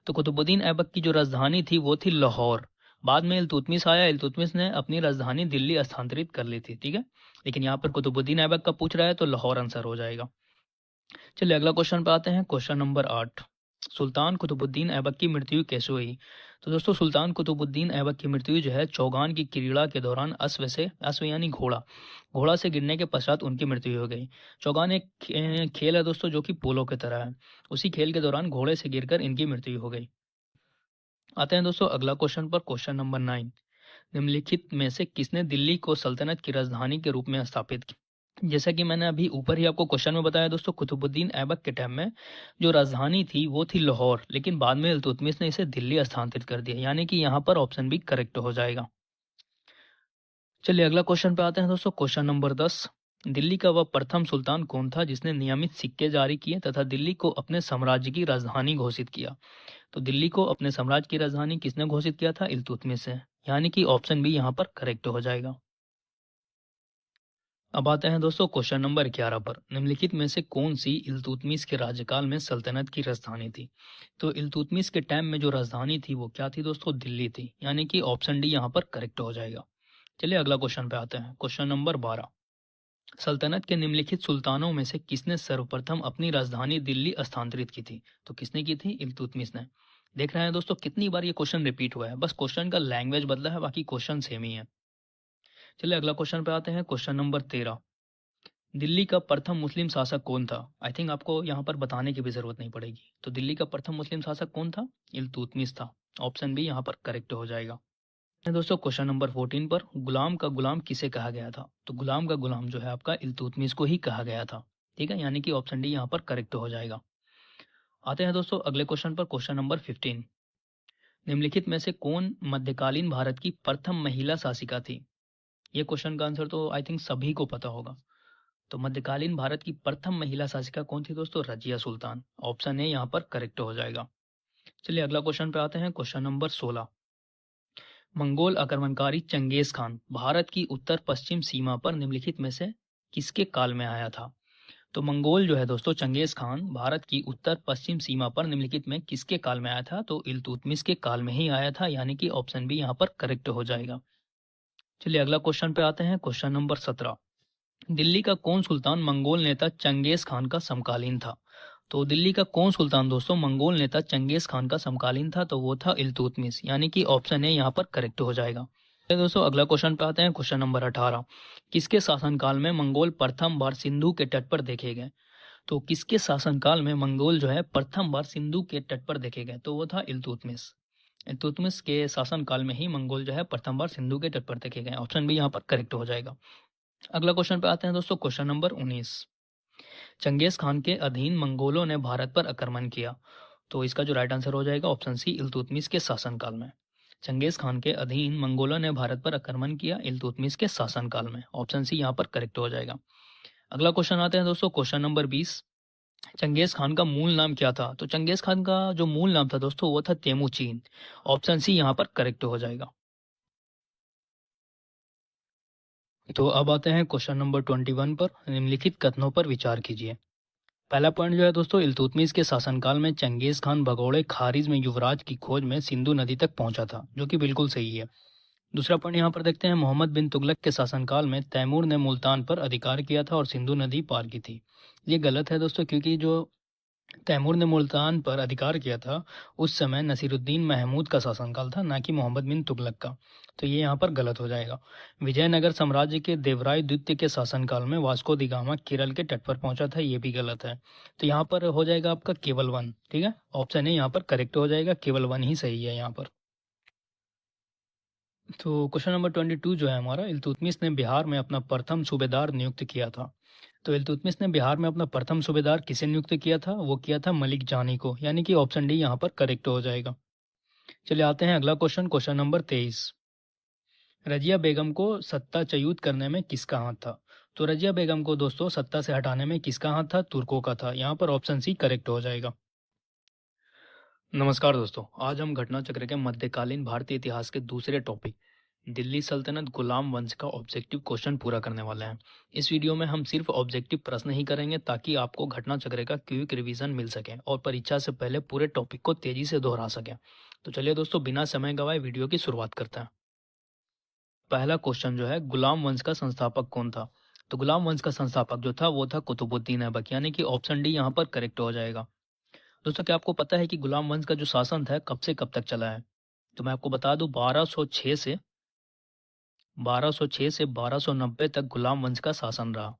तो कुतुबुद्दीन ऐबक की जो राजधानी थी वो थी लाहौर। बाद में इल्तुतमिश आया, इल्तुतमिश ने अपनी राजधानी दिल्ली स्थानांतरित कर ली थी। ठीक है, लेकिन यहाँ पर कुतुबुद्दीन ऐबक का पूछ रहा है तो लाहौर आंसर हो जाएगा। चलिए अगला क्वेश्चन पे आते हैं, क्वेश्चन नंबर 8। सुल्तान कुतुबुद्दीन ऐबक की मृत्यु कैसे हुई? तो दोस्तों सुल्तान कुतुबुद्दीन ऐबक की मृत्यु जो है चौगान की क्रीड़ा के दौरान अश्व यानी घोड़ा से गिरने के पश्चात उनकी मृत्यु हो गई। चौगान एक खेल है दोस्तों जो कि पोलो की तरह है, उसी खेल के दौरान घोड़े से गिरकर इनकी मृत्यु हो गई। आते हैं दोस्तों अगला क्वेश्चन पर, क्वेश्चन नंबर 9। निम्नलिखित में से किसने दिल्ली को सल्तनत की राजधानी के रूप में स्थापित किया? जैसा कि मैंने अभी ऊपर ही आपको क्वेश्चन में बताया दोस्तों, कुतुबुद्दीन ऐबक के टाइम में जो राजधानी थी वो थी लाहौर, लेकिन बाद में इल्तुतमिश ने इसे दिल्ली स्थानांतरित कर दिया, यानी कि यहाँ पर ऑप्शन बी करेक्ट हो जाएगा। चलिए अगला क्वेश्चन पे आते हैं दोस्तों, क्वेश्चन नंबर 10। दिल्ली का वह प्रथम सुल्तान कौन था जिसने नियमित सिक्के जारी किए तथा दिल्ली को अपने साम्राज्य की राजधानी घोषित किया? तो दिल्ली को अपने साम्राज्य की राजधानी किसने घोषित किया था? इल्तुतमिश से, यानी कि ऑप्शन बी यहाँ पर करेक्ट हो जाएगा। अब आते हैं दोस्तों क्वेश्चन नंबर 11 पर। निम्नलिखित में से कौन सी इल्तुतमिश के राज्यकाल में सल्तनत की राजधानी थी? तो इल्तुतमिश के टाइम में जो राजधानी थी वो क्या थी दोस्तों? दिल्ली थी, यानी कि ऑप्शन डी यहाँ पर करेक्ट हो जाएगा। चलिए अगला क्वेश्चन पे आते हैं। क्वेश्चन नंबर 12, सल्तनत के निम्नलिखित सुल्तानों में से किसने सर्वप्रथम अपनी राजधानी दिल्ली स्थानांतरित की थी? तो किसने की थी? इल्तुतमिश ने। देख रहे हैं दोस्तों कितनी बार ये क्वेश्चन रिपीट हुआ है, बस क्वेश्चन का लैंग्वेज बदला है, बाकी क्वेश्चन सेम ही है। चलिए अगला क्वेश्चन पे आते हैं। क्वेश्चन नंबर 13, दिल्ली का प्रथम मुस्लिम शासक कौन था? आई थिंक आपको यहाँ पर बताने की भी जरूरत नहीं पड़ेगी। तो दिल्ली का प्रथम मुस्लिम शासक कौन था? इल्तुतमिश था। ऑप्शन बी यहाँ पर करेक्ट हो जाएगा। दोस्तों क्वेश्चन नंबर 14 पर, गुलाम का गुलाम किसे कहा गया था? तो गुलाम का गुलाम जो है आपका इल्तुतमिश को ही कहा गया था। ठीक है, यानी कि ऑप्शन डी यहाँ पर करेक्ट हो जाएगा। आते हैं दोस्तों अगले क्वेश्चन पर। क्वेश्चन नंबर 15, निम्नलिखित में से कौन मध्यकालीन भारत की प्रथम महिला शासिका थी? ये क्वेश्चन का आंसर तो आई थिंक सभी को पता होगा। तो मध्यकालीन भारत की प्रथम महिला शासिका कौन थी दोस्तों? रजिया सुल्तान। ऑप्शन ए यहाँ पर करेक्ट हो जाएगा। चलिए अगला क्वेश्चन पे आते हैं। क्वेश्चन नंबर 16, मंगोल आक्रमणकारी चंगेज खान भारत की उत्तर पश्चिम सीमा पर निम्नलिखित में से किसके काल में आया था? तो मंगोल जो है दोस्तों चंगेज खान भारत की उत्तर पश्चिम सीमा पर निम्नलिखित में किसके काल में आया था? तो इल्तुतमिश के काल में ही आया था, यानी कि ऑप्शन बी यहाँ पर करेक्ट हो जाएगा। चलिए अगला क्वेश्चन पे आते हैं। क्वेश्चन नंबर 17, दिल्ली का कौन सुल्तान मंगोल नेता चंगेज खान का समकालीन था? तो दिल्ली का कौन सुल्तान दोस्तों मंगोल नेता चंगेज खान का समकालीन था? तो वो था इल्तुतमिश, यानी कि ऑप्शन ए यहाँ पर करेक्ट हो जाएगा। तो दोस्तों अगला क्वेश्चन पे आते हैं। क्वेश्चन नंबर 18, किसके शासनकाल में मंगोल प्रथम बार सिंधु के तट पर देखे गए? तो किसके शासनकाल में मंगोल जो है प्रथम बार सिंधु के तट पर देखे गए? तो वो था इल्तुतमिश। इल्तुतमिश के शासनकाल में ही मंगोल जो है प्रथम बार सिंधु के तट पर देखे गए। ऑप्शन बी यहाँ पर करेक्ट हो जाएगा। अगला क्वेश्चन पे आते हैं दोस्तों। क्वेश्चन नंबर 19, चंगेज खान के अधीन मंगोलों ने भारत पर आक्रमण किया। तो इसका जो राइट आंसर हो जाएगा ऑप्शन सी, इल्तुतमिश के शासनकाल में। चंगेज खान के अधीन मंगोलों ने भारत पर आक्रमण किया इल्तुतमिश के शासनकाल में। ऑप्शन सी यहाँ पर करेक्ट हो जाएगा। अगला क्वेश्चन आते हैं दोस्तों। क्वेश्चन नंबर 20, चंगेज खान का मूल नाम क्या था? तो चंगेज खान का जो मूल नाम था दोस्तों वो था तेमुचीन। ऑप्शन सी यहाँ पर करेक्ट हो जाएगा। तो अब आते हैं क्वेश्चन नंबर 21 पर। निम्नलिखित कथनों पर विचार कीजिए। पहला पॉइंट जो है दोस्तों, इल्तुतमिश के शासनकाल में चंगेज खान भगोड़े खारिज में युवराज की खोज में सिंधु नदी तक पहुंचा था, जो कि बिल्कुल सही है। दूसरा पॉइंट यहाँ पर देखते हैं, मोहम्मद बिन तुगलक के शासनकाल में तैमूर ने मुल्तान पर अधिकार किया था और सिंधु नदी पार की थी। ये गलत है दोस्तों, क्योंकि जो तैमूर ने मुल्तान पर अधिकार किया था उस समय नसीरुद्दीन महमूद का शासनकाल था, ना कि मोहम्मद बिन तुगलक का। तो ये यहाँ पर गलत हो जाएगा। विजयनगर साम्राज्य के देवराय द्वितीय के शासनकाल में वास्को दी गामा केरल के तट पर पहुंचा था, ये भी गलत है। तो यहाँ पर हो जाएगा आपका केवल वन। ठीक है, ऑप्शन ए यहाँ पर करेक्ट हो जाएगा, केवल वन ही सही है यहाँ पर। तो क्वेश्चन नंबर 22 जो है हमारा, इल्तुतमिश ने बिहार में अपना प्रथम सूबेदार नियुक्त किया था। तो इल्तुतमिश ने बिहार में अपना प्रथम सूबेदार किसे नियुक्त किया था? वो किया था मलिक जानी को, यानी कि ऑप्शन डी यहाँ पर करेक्ट हो जाएगा। चलिए आते हैं अगला क्वेश्चन। क्वेश्चन नंबर 23, रजिया बेगम को सत्ता च्युत करने में किसका हाथ था? तो रजिया बेगम को दोस्तों सत्ता से हटाने में किसका हाथ था? तुर्कों का था। यहाँ पर ऑप्शन सी करेक्ट हो जाएगा। नमस्कार दोस्तों, आज हम घटना चक्र के मध्यकालीन भारतीय इतिहास के दूसरे टॉपिक दिल्ली सल्तनत गुलाम वंश का ऑब्जेक्टिव क्वेश्चन पूरा करने वाले हैं। इस वीडियो में हम सिर्फ ऑब्जेक्टिव प्रश्न ही करेंगे, ताकि आपको घटना चक्र का क्विक रिवीजन मिल सके और परीक्षा से पहले पूरे टॉपिक को तेजी से दोहरा सके। तो चलिए दोस्तों, बिना समय गवाए वीडियो की शुरुआत करते हैं। पहला क्वेश्चन जो है, गुलाम वंश का संस्थापक कौन था? तो गुलाम वंश का संस्थापक जो था वो था कुतुबुद्दीन ऐबक, यानी कि ऑप्शन डी यहाँ पर करेक्ट हो जाएगा। दोस्तों क्या आपको पता है कि गुलाम वंश का जो शासन था कब से कब तक चला है? तो मैं आपको बता दूं, 1206 से 1290 तक गुलाम वंश का शासन रहा।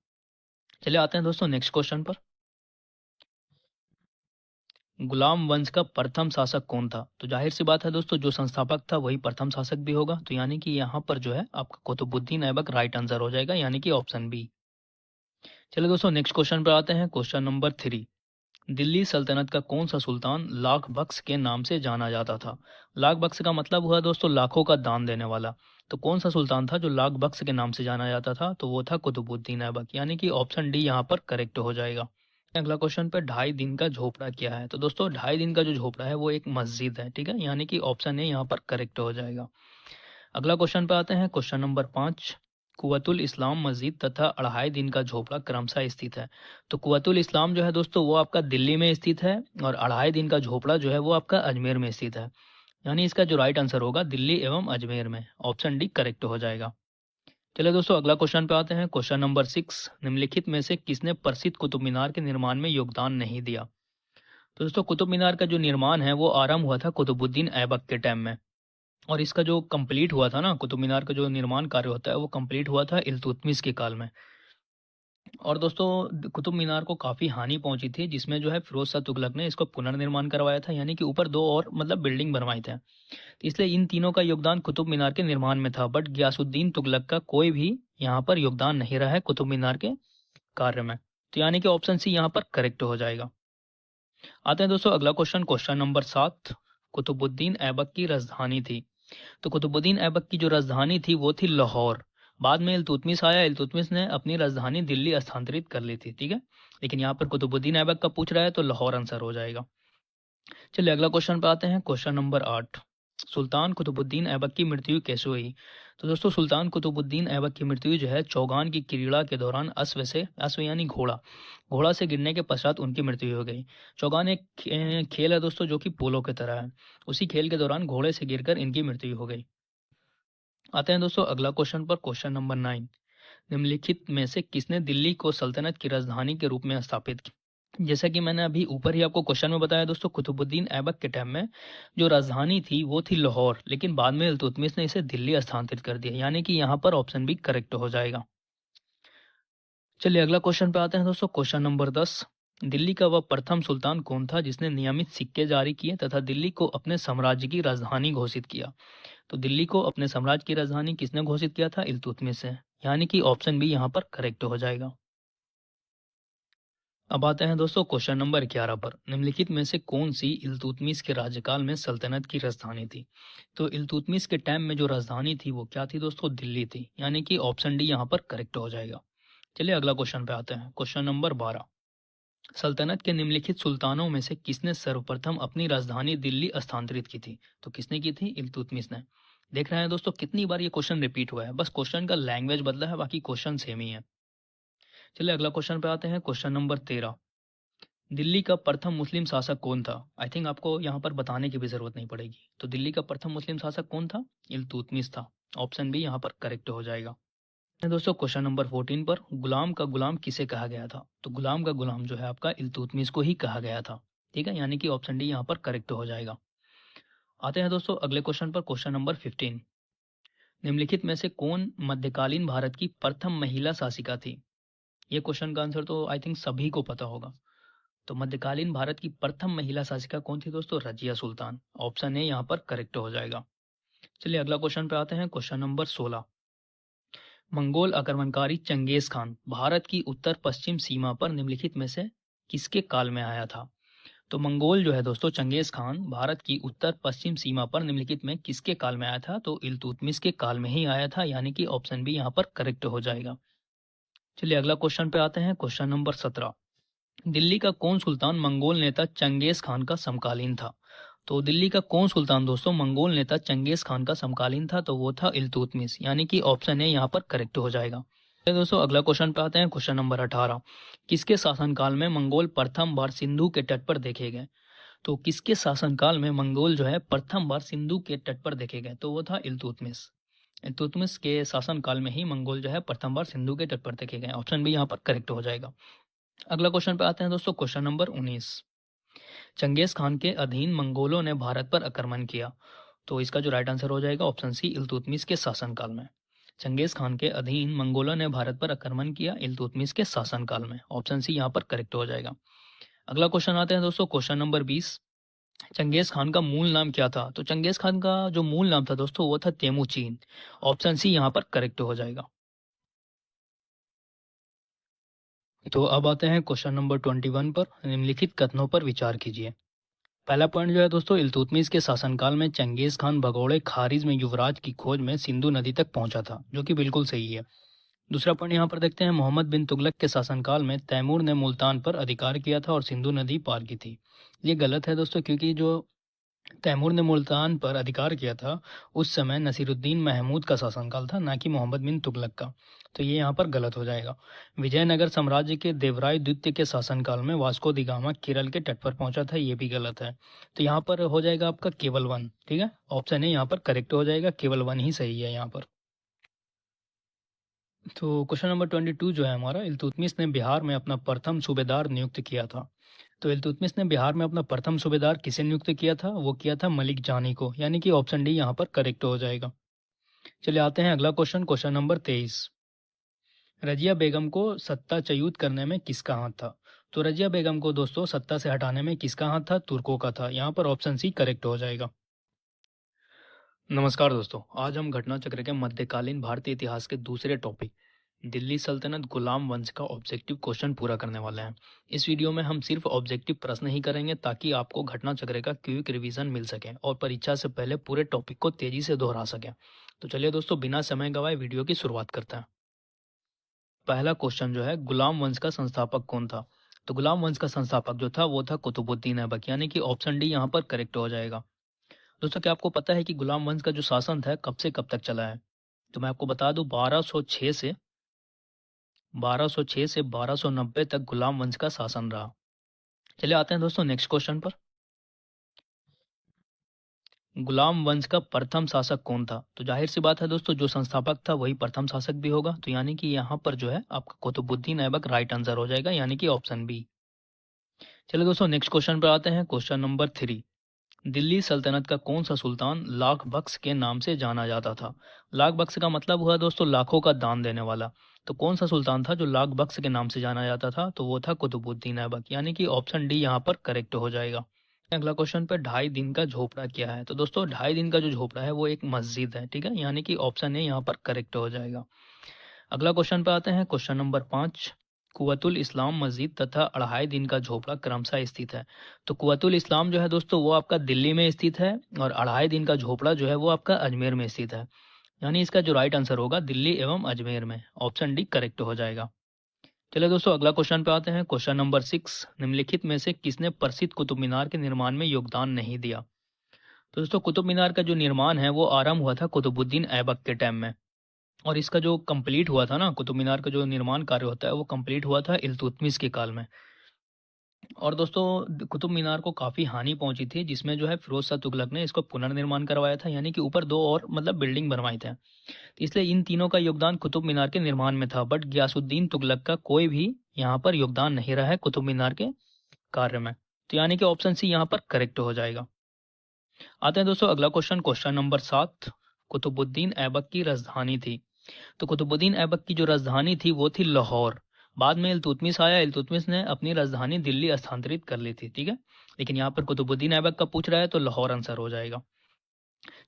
चलिए आते हैं दोस्तों नेक्स्ट क्वेश्चन पर। गुलाम वंश का प्रथम शासक कौन था? तो जाहिर सी बात है दोस्तों, जो संस्थापक था वही प्रथम शासक भी होगा। तो यानी कि यहाँ पर जो है आपका कुतुबुद्दीन ऐबक राइट आंसर हो जाएगा, यानी कि ऑप्शन बी। चलिए दोस्तों नेक्स्ट क्वेश्चन पर आते हैं। क्वेश्चन नंबर 3, दिल्ली सल्तनत का कौन सा सुल्तान लाख बख्श के नाम से जाना जाता था? लाख बख्श का मतलब हुआ दोस्तों लाखों का दान देने वाला। तो कौन सा सुल्तान था जो लाख बख्श के नाम से जाना जाता था? तो वो था कुतुबुद्दीन ऐबक, यानी कि ऑप्शन डी यहाँ पर करेक्ट हो जाएगा। अगला क्वेश्चन पे, 2.5 दिन का झोपड़ा क्या है? तो दोस्तों 2.5 दिन का जो झोपड़ा है वो एक मस्जिद है। ठीक है, यानी कि ऑप्शन ए यहाँ पर करेक्ट हो जाएगा। अगला क्वेश्चन पे आते हैं। क्वेश्चन नंबर 5, कुव्वतुल इस्लाम मस्जिद तथा अढ़ाई दिन का झोपड़ा क्रमशः स्थित है। तो कुव्वतुल इस्लाम जो है दोस्तों वो आपका दिल्ली में स्थित है और अढ़ाई दिन का झोपड़ा जो है वो आपका अजमेर में स्थित है। यानी इसका जो राइट आंसर होगा दिल्ली एवं अजमेर में, ऑप्शन डी करेक्ट हो जाएगा। चलिए दोस्तों अगला क्वेश्चन पे आते हैं। क्वेश्चन नंबर 6, निम्नलिखित में से किसने प्रसिद्ध कुतुब मीनार के निर्माण में योगदान नहीं दिया? तो दोस्तों कुतुब मीनार का जो निर्माण है वो आरंभ हुआ था कुतुबुद्दीन ऐबक के टाइम में, और इसका जो कंप्लीट हुआ था ना, कुतुब मीनार का जो निर्माण कार्य होता है वो कंप्लीट हुआ था इल्तुतमिश के काल में। और दोस्तों कुतुब मीनार को काफ़ी हानि पहुंची थी, जिसमें जो है फिरोज शाह तुगलक ने इसको पुनर्निर्माण करवाया था, यानी कि ऊपर दो और मतलब बिल्डिंग बनवाए थे। तो इसलिए इन तीनों का योगदान कुतुब मीनार के निर्माण में था, बट गियासुद्दीन तुगलक का कोई भी यहाँ पर योगदान नहीं रहा है कुतुब मीनार के कार्य में। तो यानी कि ऑप्शन सी यहाँ पर करेक्ट हो जाएगा। आते हैं दोस्तों अगला question, question number 7, Qutubuddin Aibak की राजधानी थी। तो कुतुबुद्दीन ऐबक की जो राजधानी थी वो थी लाहौर। बाद में इल्तुतमिश आया, इल्तुतमिश ने अपनी राजधानी दिल्ली स्थानांतरित कर ली थी, ठीक है। लेकिन यहाँ पर कुतुबुद्दीन ऐबक का पूछ रहा है तो लाहौर आंसर हो जाएगा। चलिए अगला क्वेश्चन पे आते हैं। क्वेश्चन नंबर 8, सुल्तान कुतुबुद्दीन ऐबक की मृत्यु कैसे हुई? तो दोस्तों सुल्तान कुतुबुद्दीन ऐबक की मृत्यु जो है चौगान की क्रीड़ा के दौरान अश्व यानी घोड़ा से गिरने के पश्चात उनकी मृत्यु हो गई। चौगान एक खेल है दोस्तों जो कि पोलो की तरह है, उसी खेल के दौरान घोड़े से गिरकर इनकी मृत्यु हो गई। आते हैं दोस्तों अगला क्वेश्चन पर, क्वेश्चन नंबर 9, निम्नलिखित में से किसने दिल्ली को सल्तनत की राजधानी के रूप में स्थापित किया? जैसा कि मैंने अभी ऊपर ही आपको क्वेश्चन में बताया दोस्तों, कुतुबुद्दीन ऐबक के टाइम में जो राजधानी थी वो थी लाहौर, लेकिन बाद में इल्तुतमिश ने इसे दिल्ली स्थानांतरित कर दिया, यानी कि यहाँ पर ऑप्शन बी करेक्ट हो जाएगा। चलिए अगला क्वेश्चन पे आते हैं दोस्तों, क्वेश्चन नंबर 10, दिल्ली का वह प्रथम सुल्तान कौन था जिसने नियमित सिक्के जारी किए तथा दिल्ली को अपने साम्राज्य की राजधानी घोषित किया? तो दिल्ली को अपने साम्राज्य की राजधानी किसने घोषित किया था? इल्तुतमिश से, यानी कि ऑप्शन बी यहाँ पर करेक्ट हो जाएगा। अब आते हैं दोस्तों क्वेश्चन नंबर 11 पर, निम्नलिखित में से कौन सी इल्तुतमिश के राज्यकाल में सल्तनत की राजधानी थी? तो इल्तुतमिश के टाइम में जो राजधानी थी वो क्या थी दोस्तों? दिल्ली थी, यानी कि ऑप्शन डी यहाँ पर करेक्ट हो जाएगा। चलिए अगला क्वेश्चन पे आते हैं। क्वेश्चन नंबर 12, सल्तनत के निम्नलिखित सुल्तानों में से किसने सर्वप्रथम अपनी राजधानी दिल्ली स्थानांतरित की थी? तो किसने की थी? इल्तुतमिश ने। देख रहे हैं दोस्तों कितनी बार ये क्वेश्चन रिपीट हुआ है, बस क्वेश्चन का लैंग्वेज बदला है, बाकी क्वेश्चन सेम ही है। चलिए अगला क्वेश्चन पे आते हैं। क्वेश्चन नंबर 13, दिल्ली का प्रथम मुस्लिम शासक कौन था? आई थिंक आपको यहाँ पर बताने की भी जरूरत नहीं पड़ेगी। तो दिल्ली का प्रथम मुस्लिम शासक कौन था? इल्तुतमिश था, ऑप्शन बी यहाँ पर करेक्ट हो जाएगा। दोस्तों क्वेश्चन नंबर 14 पर, गुलाम का गुलाम किसे कहा गया था? तो गुलाम का गुलाम जो है आपका इल्तुतमिश को ही कहा गया था, ठीक है, यानी कि ऑप्शन डी यहाँ पर करेक्ट हो जाएगा। आते हैं दोस्तों अगले क्वेश्चन पर, क्वेश्चन नंबर 15, निम्नलिखित में से कौन मध्यकालीन भारत की प्रथम महिला शासिका थी? ये क्वेश्चन का आंसर तो आई थिंक सभी को पता होगा। तो मध्यकालीन भारत की प्रथम महिला शासिका कौन थी दोस्तों? रजिया सुल्तान, ऑप्शन ए यहाँ पर करेक्ट हो जाएगा। चलिए अगला क्वेश्चन पे आते हैं। क्वेश्चन नंबर 16, मंगोल आक्रमणकारी चंगेज खान भारत की उत्तर पश्चिम सीमा पर निम्नलिखित में से किसके काल में आया था? तो मंगोल जो है दोस्तों चंगेज खान भारत की उत्तर पश्चिम सीमा पर निम्नलिखित में किसके काल में आया था? तो इल्तुतमिश के काल में ही आया था, यानी कि ऑप्शन बी यहाँ पर करेक्ट हो जाएगा। चलिए अगला क्वेश्चन पे आते हैं। क्वेश्चन नंबर 17, दिल्ली का कौन सुल्तान मंगोल नेता चंगेज खान का समकालीन था? तो दिल्ली का कौन सुल्तान दोस्तों मंगोल नेता चंगेज खान का समकालीन था? तो वो था इल्तुतमिश, यानी कि ऑप्शन ए यहाँ पर करेक्ट हो जाएगा। तो दोस्तों अगला क्वेश्चन पे आते हैं। क्वेश्चन नंबर 18, किसके शासनकाल में मंगोल प्रथम बार सिंधु के तट पर देखे गए? तो किसके शासनकाल में मंगोल जो है प्रथम बार सिंधु के तट पर देखे गए? तो वो था इल्तुतमिश। इल्तुतमिश के शासनकाल में ही मंगोल जो है प्रथम बार सिंधु के तट पर देखे गए, ऑप्शन बी यहाँ पर करेक्ट हो जाएगा। अगला क्वेश्चन पे आते हैं दोस्तों। क्वेश्चन नंबर 19, चंगेज खान के अधीन मंगोलों ने भारत पर आक्रमण किया। तो इसका जो राइट आंसर हो जाएगा ऑप्शन सी, इल्तुतमिश के शासनकाल में। चंगेज खान के अधीन मंगोलों ने भारत पर आक्रमण किया इल्तुतमिश के शासनकाल में, ऑप्शन सी यहाँ पर करेक्ट हो जाएगा। अगला क्वेश्चन आते हैं दोस्तों। क्वेश्चन नंबर 20, चंगेज खान का मूल नाम क्या था? तो चंगेज खान का जो मूल नाम था दोस्तों वो था तेमुचीन, ऑप्शन सी यहाँ पर करेक्ट हो जाएगा। तो अब आते हैं क्वेश्चन नंबर 21 पर, निम्नलिखित कथनों पर विचार कीजिए। पहला पॉइंट जो है दोस्तों, इल्तुतमिश के शासनकाल में चंगेज खान भगोड़े खारिज में युवराज की खोज में सिंधु नदी तक पहुंचा था, जो कि बिल्कुल सही है। दूसरा पॉइंट यहाँ पर देखते हैं, मोहम्मद बिन तुगलक के शासनकाल में तैमूर ने मुल्तान पर अधिकार किया था और सिंधु नदी पार की थी। ये गलत है दोस्तों, क्योंकि जो तैमूर ने मुल्तान पर अधिकार किया था, उस समय नसीरुद्दीन महमूद का शासनकाल था, ना कि मोहम्मद बिन तुगलक का। तो ये यहाँ पर गलत हो जाएगा। विजयनगर साम्राज्य के देवराय द्वितीय के शासनकाल में वास्को दी गामा केरल के तट पर पहुंचा था, ये भी गलत है। तो यहाँ पर हो जाएगा आपका केवल वन। ठीक है, ऑप्शन ए यहाँ पर करेक्ट हो जाएगा, केवल वन ही सही है यहाँ पर। तो क्वेश्चन नंबर 22 जो है हमारा, इल्तुतमिश ने बिहार में अपना प्रथम सूबेदार नियुक्त किया था। तो इल्तुतमिश ने बिहार में अपना प्रथम सूबेदार किसे नियुक्त किया था? वो किया था मलिक जानी को, यानी कि ऑप्शन डी यहाँ पर करेक्ट हो जाएगा। चलिए आते हैं अगला क्वेश्चन, क्वेश्चन नंबर 23। रजिया बेगम को सत्ता च्युत करने में किसका हाथ था? तो रजिया बेगम को दोस्तों सत्ता से हटाने में किसका हाथ था? तुर्कों का था। यहाँ पर ऑप्शन सी करेक्ट हो जाएगा। नमस्कार दोस्तों, आज हम घटना चक्र के मध्यकालीन भारतीय इतिहास के दूसरे टॉपिक दिल्ली सल्तनत गुलाम वंश का ऑब्जेक्टिव क्वेश्चन पूरा करने वाले हैं। इस वीडियो में हम सिर्फ ऑब्जेक्टिव प्रश्न ही करेंगे ताकि आपको घटना चक्र का क्विक रिवीजन मिल सके और परीक्षा से पहले पूरे टॉपिक को तेजी से दोहरा सके। तो चलिए दोस्तों, बिना समय गवाए वीडियो की शुरुआत करते हैं। पहला क्वेश्चन जो है, गुलाम वंश का संस्थापक कौन था? तो गुलाम वंश का संस्थापक जो था वो था कुतुबुद्दीन ऐबक, यानी कि ऑप्शन डी यहाँ पर करेक्ट हो जाएगा। दोस्तों, क्या आपको पता है कि गुलाम वंश का जो शासन था कब से कब तक चला है? तो मैं आपको बता दूं, 1206 से 1290 तक गुलाम वंश का शासन रहा। चलिए आते हैं दोस्तों नेक्स्ट क्वेश्चन पर। गुलाम वंश का प्रथम शासक कौन था? तो जाहिर सी बात है दोस्तों, जो संस्थापक था वही प्रथम शासक भी होगा। तो यानी कि यहाँ पर जो है आपका कुतुबुद्दीन ऐबक राइट आंसर हो जाएगा, यानी कि ऑप्शन बी। चलिए दोस्तों नेक्स्ट क्वेश्चन पर आते हैं, क्वेश्चन नंबर 3। दिल्ली सल्तनत का कौन सा सुल्तान लाख बख्श के नाम से जाना जाता था? लाख बख्श का मतलब हुआ दोस्तों लाखों का दान देने वाला। तो कौन सा सुल्तान था जो लाख बख्श के नाम से जाना जाता था? तो वो था कुतुबुद्दीन ऐबक, यानी कि ऑप्शन डी यहाँ पर करेक्ट हो जाएगा। अगला क्वेश्चन पे 2.5 दिन का झोपड़ा क्या है? तो दोस्तों 2.5 दिन का जो झोपड़ा है वो एक मस्जिद है। ठीक है, यानी कि ऑप्शन ए यहाँ पर करेक्ट हो जाएगा। अगला क्वेश्चन पे आते हैं, क्वेश्चन नंबर 5। कुवतुल इस्लाम मस्जिद तथा 2.5 दिन का झोपड़ा क्रमशः स्थित है। तो कुवतुल इस्लाम जो है दोस्तों वो आपका दिल्ली में स्थित है, और 2.5 दिन का झोपड़ा जो है वो आपका अजमेर में स्थित है। यानी इसका जो राइट आंसर होगा दिल्ली एवं अजमेर में, ऑप्शन डी करेक्ट हो जाएगा। चलिए दोस्तों अगला क्वेश्चन पे आते हैं, क्वेश्चन नंबर 6। निम्नलिखित में से किसने प्रसिद्ध कुतुब मीनार के निर्माण में योगदान नहीं दिया? तो दोस्तों कुतुब मीनार का जो निर्माण है वो आरंभ हुआ था कुतुबुद्दीन ऐबक के टाइम में, और इसका जो कंप्लीट हुआ था ना, कुतुब मीनार का जो निर्माण कार्य होता है वो कंप्लीट हुआ था इल्तुतमिश के काल में। और दोस्तों कुतुब मीनार को काफ़ी हानि पहुंची थी, जिसमें जो है फिरोज शाह तुगलक ने इसको पुनर्निर्माण करवाया था, यानी कि ऊपर 2 और मतलब बिल्डिंग बनवाए थे। तो इसलिए इन तीनों का योगदान कुतुब मीनार के निर्माण में था, बट गियासुद्दीन तुगलक का कोई भी यहाँ पर योगदान नहीं रहा है कुतुब मीनार के कार्य में। तो यानी कि ऑप्शन सी यहाँ पर करेक्ट हो जाएगा। आते हैं दोस्तों अगला question, question number 7। Qutubuddin Aibak की राजधानी थी। तो कुतुबुद्दीन ऐबक की जो राजधानी थी वो थी लाहौर। बाद में इल्तुतमिश आया, इल्तुतमिश ने अपनी राजधानी दिल्ली स्थानांतरित कर ली थी। ठीक है, लेकिन यहाँ पर कुतुबुद्दीन ऐबक का पूछ रहा है तो लाहौर आंसर हो जाएगा।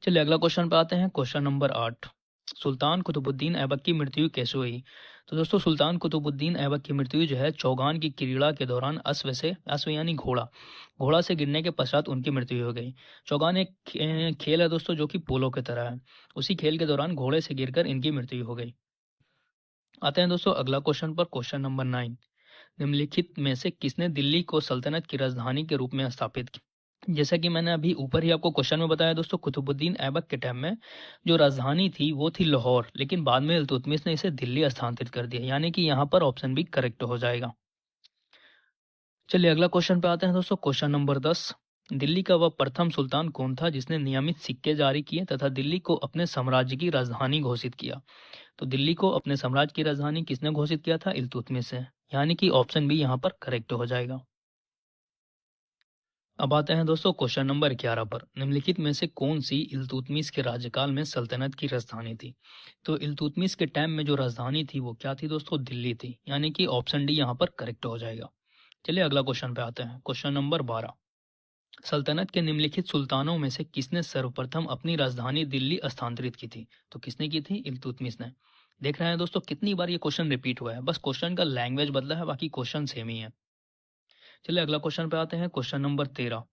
चलिए अगला क्वेश्चन पे आते हैं, क्वेश्चन नंबर 8। सुल्तान कुतुबुद्दीन ऐबक की मृत्यु कैसे हुई? तो दोस्तों सुल्तान कुतुबुद्दीन ऐबक की मृत्यु जो है चौगान की क्रीड़ा के दौरान अश्व यानी घोड़ा से गिरने के पश्चात उनकी मृत्यु हो गई। चौगान एक खेल है दोस्तों जो कि पोलो की तरह है, उसी खेल के दौरान घोड़े से गिरकर इनकी मृत्यु हो गई। आते हैं दोस्तों अगला क्वेश्चन पर, क्वेश्चन नंबर 9। निम्नलिखित में से किसने दिल्ली को सल्तनत की राजधानी के रूप में स्थापित किया? जैसा कि मैंने अभी ऊपर ही आपको क्वेश्चन में बताया दोस्तों, कुतुबुद्दीन ऐबक के टाइम में जो राजधानी थी वो थी लाहौर, लेकिन बाद में इल्तुतमिश ने इसे दिल्ली स्थानांतरित कर दिया, यानी कि यहाँ पर ऑप्शन बी करेक्ट हो जाएगा। चलिए अगला क्वेश्चन पे आते हैं दोस्तों, क्वेश्चन नंबर 10। दिल्ली का वह प्रथम सुल्तान कौन था जिसने नियमित सिक्के जारी किए तथा दिल्ली को अपने साम्राज्य की राजधानी घोषित किया? तो दिल्ली को अपने साम्राज्य की राजधानी किसने घोषित किया था? इल्तुतमिश से, यानी कि ऑप्शन बी यहाँ पर करेक्ट हो जाएगा। अब आते हैं दोस्तों क्वेश्चन नंबर 11 पर। निम्नलिखित में से कौन सी इल्तुतमिश के राज्यकाल में सल्तनत की राजधानी थी? तो इल्तुतमिश के टाइम में जो राजधानी थी वो क्या थी दोस्तों? दिल्ली थी, यानी कि ऑप्शन डी यहाँ पर करेक्ट हो जाएगा। चलिए अगला क्वेश्चन पे आते हैं, क्वेश्चन नंबर 12। सल्तनत के निम्नलिखित सुल्तानों में से किसने सर्वप्रथम अपनी राजधानी दिल्ली स्थानांतरित की थी? तो किसने की थी? इल्तुतमिश ने। देख रहे हैं दोस्तों कितनी बार ये क्वेश्चन रिपीट हुआ है, बस क्वेश्चन का लैंग्वेज बदला है, बाकी क्वेश्चन सेम ही है। चलिए अगला क्वेश्चन पे आते हैं, क्वेश्चन नंबर 13।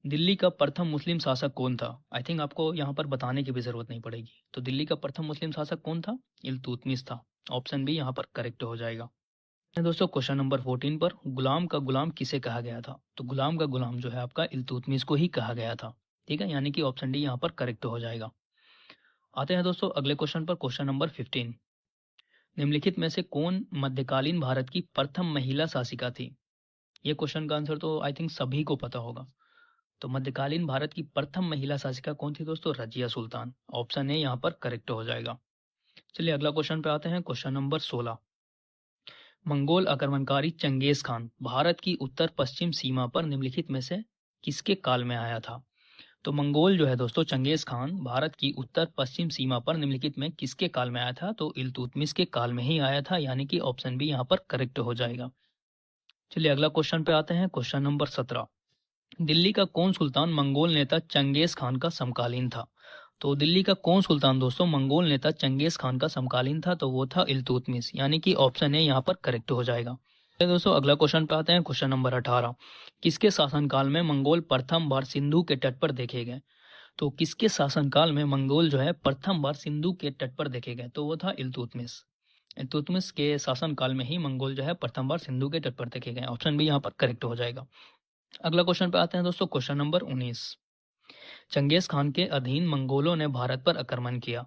दिल्ली का प्रथम मुस्लिम शासक कौन था? आई थिंक आपको यहाँ पर बताने की भी जरूरत नहीं पड़ेगी। तो दिल्ली का प्रथम मुस्लिम शासक कौन था? इल्तुतमिश था, ऑप्शन बी यहाँ पर करेक्ट हो जाएगा। दोस्तों क्वेश्चन नंबर 14 पर, गुलाम का गुलाम किसे कहा गया था? तो गुलाम का गुलाम जो है आपका इल्तुतमिश को ही कहा गया था। ठीक है, यानी कि ऑप्शन डी यहाँ पर करेक्ट हो जाएगा। आते हैं दोस्तों अगले क्वेश्चन पर, क्वेश्चन नंबर 15। निम्नलिखित में से कौन मध्यकालीन भारत की प्रथम महिला शासिका थी? ये क्वेश्चन का आंसर तो आई थिंक सभी को पता होगा। तो मध्यकालीन भारत की प्रथम महिला शासिका कौन थी दोस्तों? रजिया सुल्तान। ऑप्शन ए यहाँ पर करेक्ट हो जाएगा। चलिए अगला क्वेश्चन पे आते हैं, क्वेश्चन नंबर 16। मंगोल आक्रमणकारी चंगेज खान भारत की उत्तर पश्चिम सीमा पर निम्नलिखित में से किसके काल में आया था? तो मंगोल जो है दोस्तों चंगेज खान भारत की उत्तर पश्चिम सीमा पर निम्नलिखित में किसके काल में आया था? तो इल्तुतमिश के काल में ही आया था, यानी कि ऑप्शन बी यहाँ पर करेक्ट हो जाएगा। चलिए अगला क्वेश्चन पे आते हैं, क्वेश्चन नंबर 17। दिल्ली का कौन सुल्तान मंगोल नेता चंगेज खान का समकालीन था? तो दिल्ली का कौन सुल्तान दोस्तों मंगोल नेता चंगेज खान का समकालीन था? तो वो था इल्तुतमिश, यानी कि ऑप्शन ए यहाँ पर करेक्ट हो जाएगा। तो दोस्तों अगला क्वेश्चन पे आते हैं, क्वेश्चन नंबर 18। किसके शासनकाल में मंगोल प्रथम बार सिंधु के तट पर देखे गए? तो किसके शासनकाल में मंगोल जो है प्रथम बार सिंधु के तट पर देखे गए? तो वो था इल्तुतमिश। इल्तुतमिश के शासनकाल में ही मंगोल जो है प्रथम बार सिंधु के तट पर देखे गए। ऑप्शन बी यहाँ पर करेक्ट हो जाएगा। अगला क्वेश्चन पे आते हैं दोस्तों, क्वेश्चन नंबर 19। चंगेज खान के अधीन मंगोलों ने भारत पर आक्रमण किया।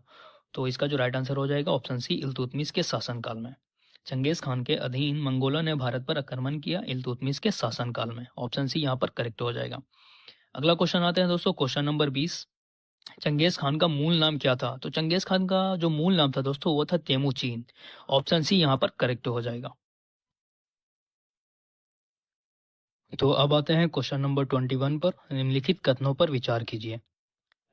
तो इसका जो राइट आंसर हो जाएगा ऑप्शन सी, इल्तुतमिश के शासनकाल में। चंगेज खान के अधीन मंगोलों ने भारत पर आक्रमण किया इल्तुतमिश के शासनकाल में। ऑप्शन सी यहाँ पर करेक्ट हो जाएगा। अगला क्वेश्चन आते हैं दोस्तों, क्वेश्चन नंबर 20। चंगेज खान का मूल नाम क्या था? तो चंगेज खान का जो मूल नाम था दोस्तों वो था तेमुचीन। ऑप्शन सी यहाँ पर करेक्ट हो जाएगा। तो अब आते हैं क्वेश्चन नंबर 21 पर। निम्नलिखित कथनों पर विचार कीजिए।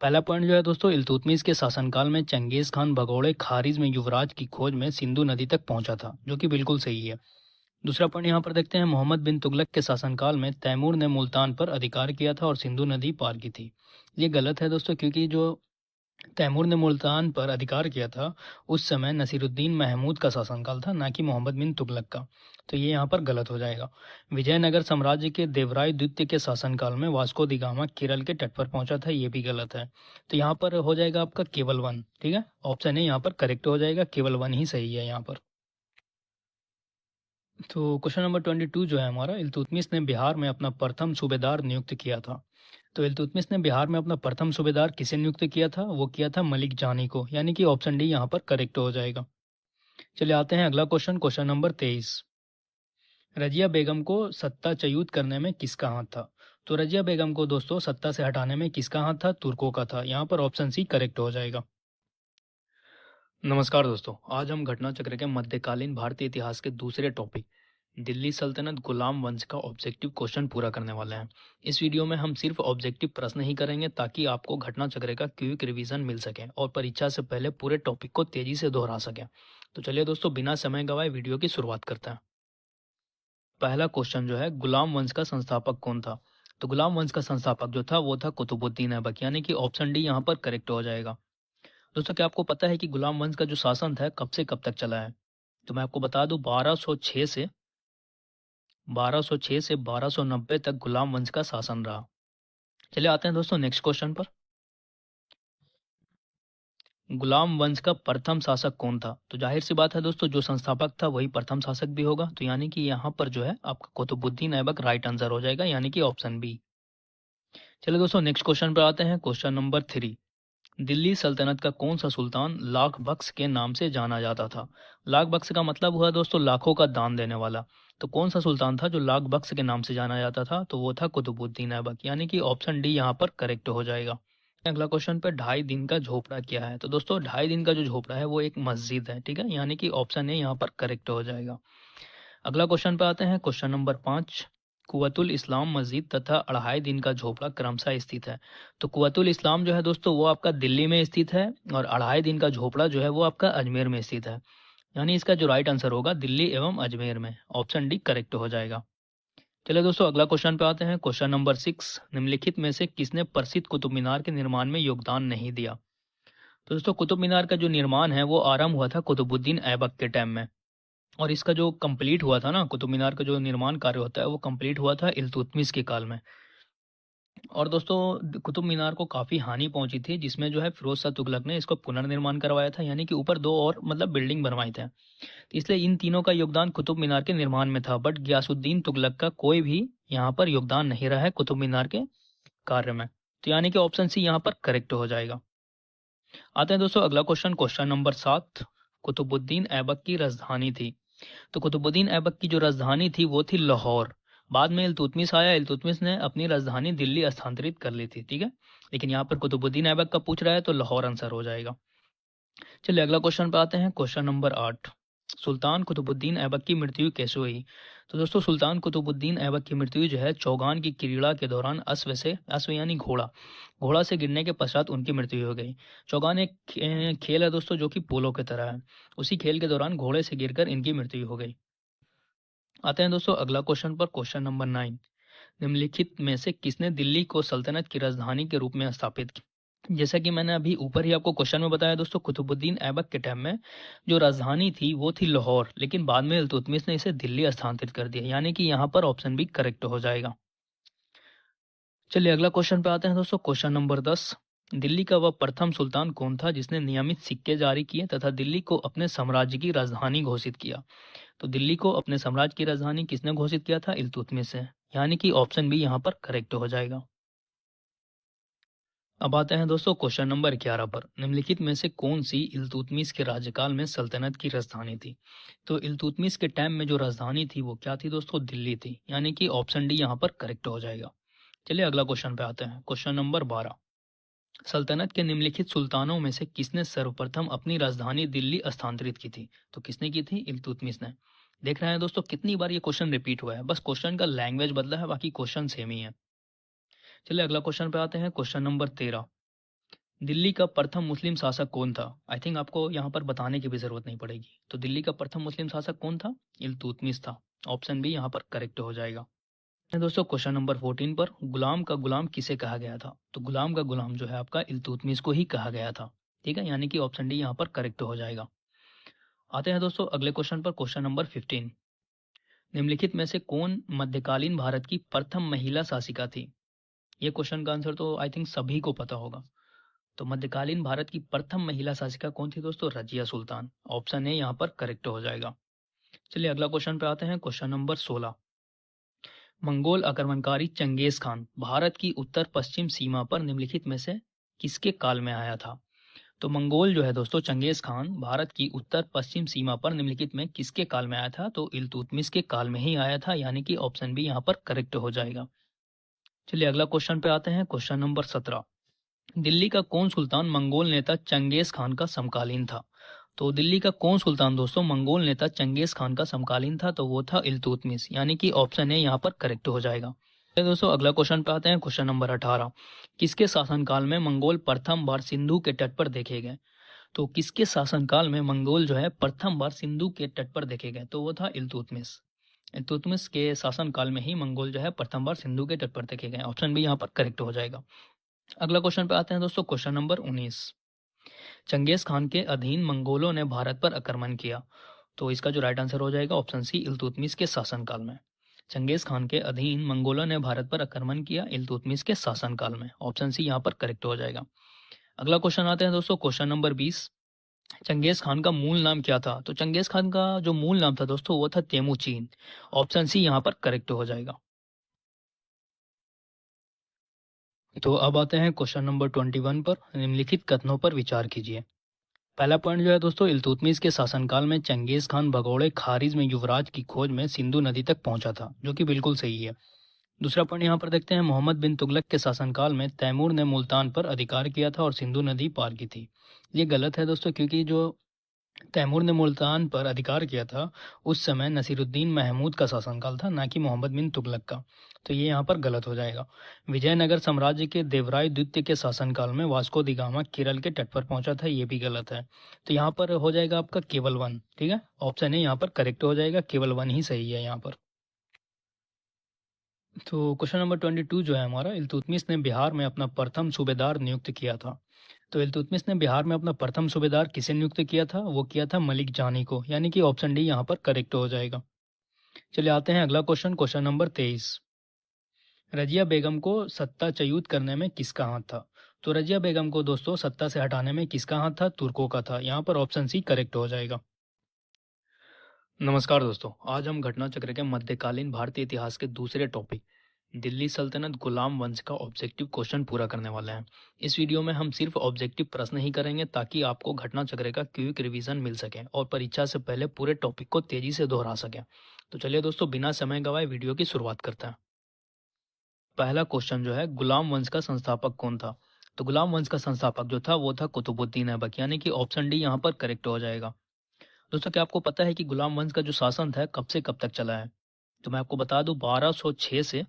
पहला पॉइंट जो है दोस्तों, इल्तुतमिश के शासनकाल में चंगेज खान भगोड़े खारिज में युवराज की खोज में सिंधु नदी तक पहुंचा था, जो कि बिल्कुल सही है। दूसरा पॉइंट यहाँ पर देखते हैं, मोहम्मद बिन तुगलक के शासनकाल में तैमूर ने मुल्तान पर अधिकार किया था और सिंधु नदी पार की थी। ये गलत है दोस्तों, क्योंकि जो तैमूर ने मुल्तान पर अधिकार किया था उस समय नसीरुद्दीन महमूद का शासनकाल था, ना कि मोहम्मद बिन तुगलक का। तो ये यहाँ पर गलत हो जाएगा। विजयनगर साम्राज्य के देवराय द्वितीय के शासनकाल में वास्को दी गामा केरल के तट पर पहुंचा था, ये भी गलत है। तो यहाँ पर हो जाएगा आपका केवल वन। ठीक है, ऑप्शन ए यहाँ पर करेक्ट हो जाएगा, केवल वन ही सही है यहाँ पर। तो क्वेश्चन नंबर 22 जो है हमारा, इल्तुतमिश ने बिहार में अपना प्रथम सूबेदार नियुक्त किया था। तो इल्तुतमिश ने बिहार में अपना प्रथम सूबेदार किसे नियुक्त किया था? वो किया था मलिक जानी को, यानी कि ऑप्शन डी यहाँ पर करेक्ट हो जाएगा। चलिए आते हैं अगला क्वेश्चन, क्वेश्चन नंबर 23। रजिया बेगम को सत्ताच्युत करने में किसका हाथ था? तो रजिया बेगम को दोस्तों सत्ता से हटाने में किसका हाथ था? तुर्कों का था। यहाँ पर ऑप्शन सी करेक्ट हो जाएगा। नमस्कार दोस्तों, आज हम घटना चक्र के मध्यकालीन भारतीय इतिहास के दूसरे टॉपिक दिल्ली सल्तनत गुलाम वंश का ऑब्जेक्टिव क्वेश्चन पूरा करने वाले हैं। इस वीडियो में हम सिर्फ ऑब्जेक्टिव प्रश्न ही करेंगे, ताकि आपको घटना चक्र का क्विक रिवीजन मिल सके और परीक्षा से पहले पूरे टॉपिक को तेजी से दोहरा सके। तो चलिए दोस्तों, बिना समय गवाए वीडियो की शुरुआत करते हैं। पहला क्वेश्चन जो है, गुलाम वंश का संस्थापक कौन था? तो गुलाम वंश का संस्थापक जो था वो था कुतुबुद्दीन ऐबक, यानी कि ऑप्शन डी यहाँ पर करेक्ट हो जाएगा। दोस्तों क्या आपको पता है कि गुलाम वंश का जो शासन था कब से कब तक चला है? तो मैं आपको बता दूं, 1206 से 1290 तक गुलाम वंश का शासन रहा। चलिए आते हैं दोस्तों नेक्स्ट क्वेश्चन पर। गुलाम वंश का प्रथम शासक कौन था? तो जाहिर सी बात है दोस्तों, जो संस्थापक था वही प्रथम शासक भी होगा। तो यानी कि यहाँ पर जो है आपका कुतुबुद्दीन ऐबक राइट आंसर हो जाएगा, यानी कि ऑप्शन बी। चलिए दोस्तों नेक्स्ट क्वेश्चन पर आते हैं, क्वेश्चन नंबर 3। दिल्ली सल्तनत का कौन सा सुल्तान लाख बख्श के नाम से जाना जाता था? लाख बख्श का मतलब हुआ दोस्तों लाखों का दान देने वाला। तो कौन सा सुल्तान था जो लाख बख्श के नाम से जाना जाता था? तो वो था कुतुबुद्दीन ऐबक, यानी कि ऑप्शन डी यहाँ पर करेक्ट हो जाएगा। अगला क्वेश्चन पे, 2.5 दिन का झोपड़ा क्या है? तो दोस्तों 2.5 दिन का जो झोपड़ा है वो एक मस्जिद है। ठीक है, यानी कि ऑप्शन ए यहाँ पर करेक्ट हो जाएगा। अगला क्वेश्चन पे आते हैं, क्वेश्चन नंबर 5। कुव्वतुल इस्लाम मस्जिद तथा 2.5 दिन का झोपड़ा क्रमशः स्थित है। तो कुव्वतुल इस्लाम जो है दोस्तों वो आपका दिल्ली में स्थित है, और 2.5 दिन का झोपड़ा जो है वो आपका अजमेर में स्थित है। यानी इसका जो राइट आंसर होगा दिल्ली एवं अजमेर में, ऑप्शन डी करेक्ट हो जाएगा। चलिए दोस्तों अगला क्वेश्चन पे आते हैं, क्वेश्चन नंबर 6। निम्नलिखित में से किसने प्रसिद्ध कुतुब मीनार के निर्माण में योगदान नहीं दिया? तो दोस्तों कुतुब मीनार का जो निर्माण है वो आरंभ हुआ था कुतुबुद्दीन ऐबक के टाइम में, और इसका जो कंप्लीट हुआ था ना, कुतुब मीनार का जो निर्माण कार्य होता है वो कंप्लीट हुआ था इल्तुतमिश के काल में। और दोस्तों कुतुब मीनार को काफ़ी हानि पहुंची थी, जिसमें जो है फिरोज शाह तुगलक ने इसको पुनर्निर्माण करवाया था, यानी कि ऊपर 2 और मतलब बिल्डिंग बनवाई थे। तो इसलिए इन तीनों का योगदान कुतुब मीनार के निर्माण में था, बट गयासुद्दीन तुगलक का कोई भी यहाँ पर योगदान नहीं रहा है कुतुब मीनार के कार्य में। तो यानी कि ऑप्शन सी यहाँ पर करेक्ट हो जाएगा। आते हैं दोस्तों अगला question, question number 7। Qutubuddin Aibak की राजधानी थी। तो कुतुबुद्दीन ऐबक की जो राजधानी थी वो थी लाहौर। बाद में इल्तुतमिश आया, इल्तुतमिश ने अपनी राजधानी दिल्ली स्थानांतरित कर ली थी, ठीक है। लेकिन यहाँ पर कुतुबुद्दीन ऐबक का पूछ रहा है तो लाहौर आंसर हो जाएगा। चलिए अगला क्वेश्चन पे आते हैं, क्वेश्चन नंबर 8। सुल्तान कुतुबुद्दीन ऐबक की मृत्यु कैसे हुई। तो दोस्तों सुल्तान कुतुबुद्दीन ऐबक की मृत्यु जो है चौगान की क्रीड़ा के दौरान अश्व यानी घोड़ा से गिरने के पश्चात उनकी मृत्यु हो गई। चौगान एक खेल है दोस्तों जो कि पोलो की तरह है। उसी खेल के दौरान घोड़े से गिरकर इनकी मृत्यु हो गई। आते हैं दोस्तों अगला क्वेश्चन पर, क्वेश्चन नंबर 9। निम्नलिखित में से किसने दिल्ली को सल्तनत की राजधानी के रूप में स्थापित किया। जैसा कि मैंने अभी ऊपर ही आपको क्वेश्चन में बताया दोस्तों, कुतुबुद्दीन ऐबक के टाइम में जो राजधानी थी वो थी लाहौर, लेकिन बाद में इल्तुतमिश ने इसे दिल्ली स्थानांतरित कर दिया, यानी कि यहाँ पर ऑप्शन बी करेक्ट हो जाएगा। चलिए अगला क्वेश्चन पे आते हैं दोस्तों, क्वेश्चन नंबर 10। दिल्ली का वह प्रथम सुल्तान कौन था जिसने नियमित सिक्के जारी किए तथा दिल्ली को अपने साम्राज्य की राजधानी घोषित किया। तो दिल्ली को अपने साम्राज्य की राजधानी किसने घोषित किया था, इल्तुतमिश से, यानी कि ऑप्शन बी यहाँ पर करेक्ट हो जाएगा। अब आते हैं दोस्तों क्वेश्चन नंबर 11 पर। निम्नलिखित में से कौन सी इल्तुतमिश के राज्यकाल में सल्तनत की राजधानी थी। तो इल्तुतमिश के टाइम में जो राजधानी थी वो क्या थी दोस्तों, दिल्ली थी, यानी कि ऑप्शन डी यहाँ पर करेक्ट हो जाएगा। चलिए अगला क्वेश्चन पे आते हैं, क्वेश्चन नंबर 12। सल्तनत के निम्नलिखित सुल्तानों में से किसने सर्वप्रथम अपनी राजधानी दिल्ली स्थानांतरित की थी। तो किसने की थी, इल्तुतमिश ने। देख रहे हैं दोस्तों कितनी बार ये क्वेश्चन रिपीट हुआ है, बस क्वेश्चन का लैंग्वेज बदला है, बाकी क्वेश्चन सेम ही है। चलिए अगला क्वेश्चन पे आते हैं, क्वेश्चन नंबर 13। दिल्ली का प्रथम मुस्लिम शासक कौन था। आई थिंक आपको यहाँ पर बताने की भी जरूरत नहीं पड़ेगी। तो दिल्ली का प्रथम मुस्लिम शासक कौन था, इल्तुतमिश था। ऑप्शन बी यहाँ पर करेक्ट हो जाएगा। दोस्तों क्वेश्चन नंबर 14 पर, गुलाम का गुलाम किसे कहा गया था। तो गुलाम का गुलाम जो है आपका इल्तुतमिश को ही कहा गया था, ठीक है, यानी कि ऑप्शन डी यहाँ पर करेक्ट हो जाएगा। आते हैं दोस्तों अगले क्वेश्चन पर, क्वेश्चन नंबर 15। निम्नलिखित में से कौन मध्यकालीन भारत की प्रथम महिला शासिका थी। ये क्वेश्चन का आंसर तो आई थिंक सभी को पता होगा। तो मध्यकालीन भारत की प्रथम महिला शासिका कौन थी दोस्तों, रजिया सुल्तान। ऑप्शन ए यहाँ पर करेक्ट हो जाएगा। चलिए अगला क्वेश्चन पे आते हैं, क्वेश्चन नंबर 16। मंगोल आक्रमणकारी चंगेज खान भारत की उत्तर पश्चिम सीमा पर निम्नलिखित में से किसके काल में आया था। तो मंगोल जो है दोस्तों चंगेज खान भारत की उत्तर पश्चिम सीमा पर निम्नलिखित में किसके काल में आया था। तो इल्तुतमिश के काल में ही आया था, यानी कि ऑप्शन बी यहाँ पर करेक्ट हो जाएगा। चलिए अगला क्वेश्चन पे आते हैं, क्वेश्चन नंबर 17। दिल्ली का कौन सुल्तान मंगोल नेता चंगेज खान का समकालीन था। तो दिल्ली का कौन सुल्तान दोस्तों मंगोल नेता चंगेज खान का समकालीन था, तो वो था इल्तुतमिश, यानी कि ऑप्शन ए यहाँ पर करेक्ट हो जाएगा। तो दोस्तों अगला क्वेश्चन पे आते हैं, क्वेश्चन नंबर 18। किसके शासनकाल में मंगोल प्रथम बार सिंधु के तट पर देखे गए। तो किसके शासनकाल में मंगोल जो है प्रथम बार सिंधु के तट पर देखे गए, तो वो था इल्तुतमिश। इल्तुतमिश के शासनकाल में ही मंगोल जो है प्रथम बार सिंधु के तट पर देखे गए। ऑप्शन बी यहाँ पर करेक्ट हो जाएगा। अगला क्वेश्चन पे आते हैं दोस्तों, क्वेश्चन नंबर 19। चंगेज खान के अधीन मंगोलों ने भारत पर आक्रमण किया। तो इसका जो राइट आंसर हो जाएगा ऑप्शन सी, इल्तुतमिश के शासनकाल में। चंगेज खान के अधीन मंगोलों ने भारत पर आक्रमण किया इल्तुतमिश के शासनकाल में। ऑप्शन सी यहाँ पर करेक्ट हो जाएगा। अगला क्वेश्चन आते हैं दोस्तों, क्वेश्चन नंबर 20। चंगेज खान का मूल नाम क्या था। तो चंगेज खान का जो मूल नाम था दोस्तों वो था तेमुचीन। ऑप्शन सी यहाँ पर करेक्ट हो जाएगा। तो अब आते हैं क्वेश्चन नंबर 21 पर। निम्नलिखित कथनों पर विचार कीजिए। पहला पॉइंट जो है दोस्तों, इल्तुतमिश के शासनकाल में चंगेज खान भगोड़े खारिज में युवराज की खोज में सिंधु नदी तक पहुंचा था, जो कि बिल्कुल सही है। दूसरा पॉइंट यहाँ पर देखते हैं, मोहम्मद बिन तुगलक के शासनकाल में तैमूर ने मुल्तान पर अधिकार किया था और सिंधु नदी पार की थी। ये गलत है दोस्तों, क्योंकि जो तैमूर ने मुल्तान पर अधिकार किया था उस समय नसीरुद्दीन महमूद का शासनकाल था, ना कि मोहम्मद बिन तुगलक का। तो ये यहाँ पर गलत हो जाएगा। विजयनगर साम्राज्य के देवराय द्वितीय के शासनकाल में वास्को दी गामा केरल के तट पर पहुंचा था, ये भी गलत है। तो यहाँ पर हो जाएगा आपका केवल वन, ठीक है, ऑप्शन ए यहाँ पर करेक्ट हो जाएगा, केवल वन ही सही है यहाँ पर। तो क्वेश्चन नंबर 22 जो है हमारा, इल्तुतमिश ने बिहार में अपना प्रथम सूबेदार नियुक्त किया था। तो इल्तुतमिश ने बिहार में अपना प्रथम सूबेदार किसे नियुक्त किया था, वो किया था मलिक जानी को, यानी कि ऑप्शन डी यहाँ पर करेक्ट हो जाएगा। चलिए आते हैं अगला क्वेश्चन, क्वेश्चन नंबर 23। रजिया बेगम को सत्ता च्युत करने में किसका हाथ था। तो रजिया बेगम को दोस्तों सत्ता से हटाने में किसका हाथ था, तुर्कों का था। यहाँ पर ऑप्शन सी करेक्ट हो जाएगा। नमस्कार दोस्तों, आज हम घटना चक्र के मध्यकालीन भारतीय इतिहास के दूसरे टॉपिक दिल्ली सल्तनत गुलाम वंश का ऑब्जेक्टिव क्वेश्चन पूरा करने वाले हैं। इस वीडियो में हम सिर्फ ऑब्जेक्टिव प्रश्न ही करेंगे ताकि आपको घटना चक्र का क्विक रिवीजन मिल सके और परीक्षा से पहले पूरे टॉपिक को तेजी से दोहरा सके। तो चलिए दोस्तों, बिना समय गवाए वीडियो की शुरुआत करते हैं। पहला क्वेश्चन जो है, गुलाम वंश का संस्थापक कौन था? तो गुलाम वंश का संस्थापक जो था वो था कुतुबुद्दीन ऐबक, यानी कि ऑप्शन डी यहाँ पर करेक्ट हो जाएगा। दोस्तों, क्या आपको पता है कि गुलाम वंश का जो शासन था कब से कब तक चला है? तो मैं आपको बता दूं, 1206 से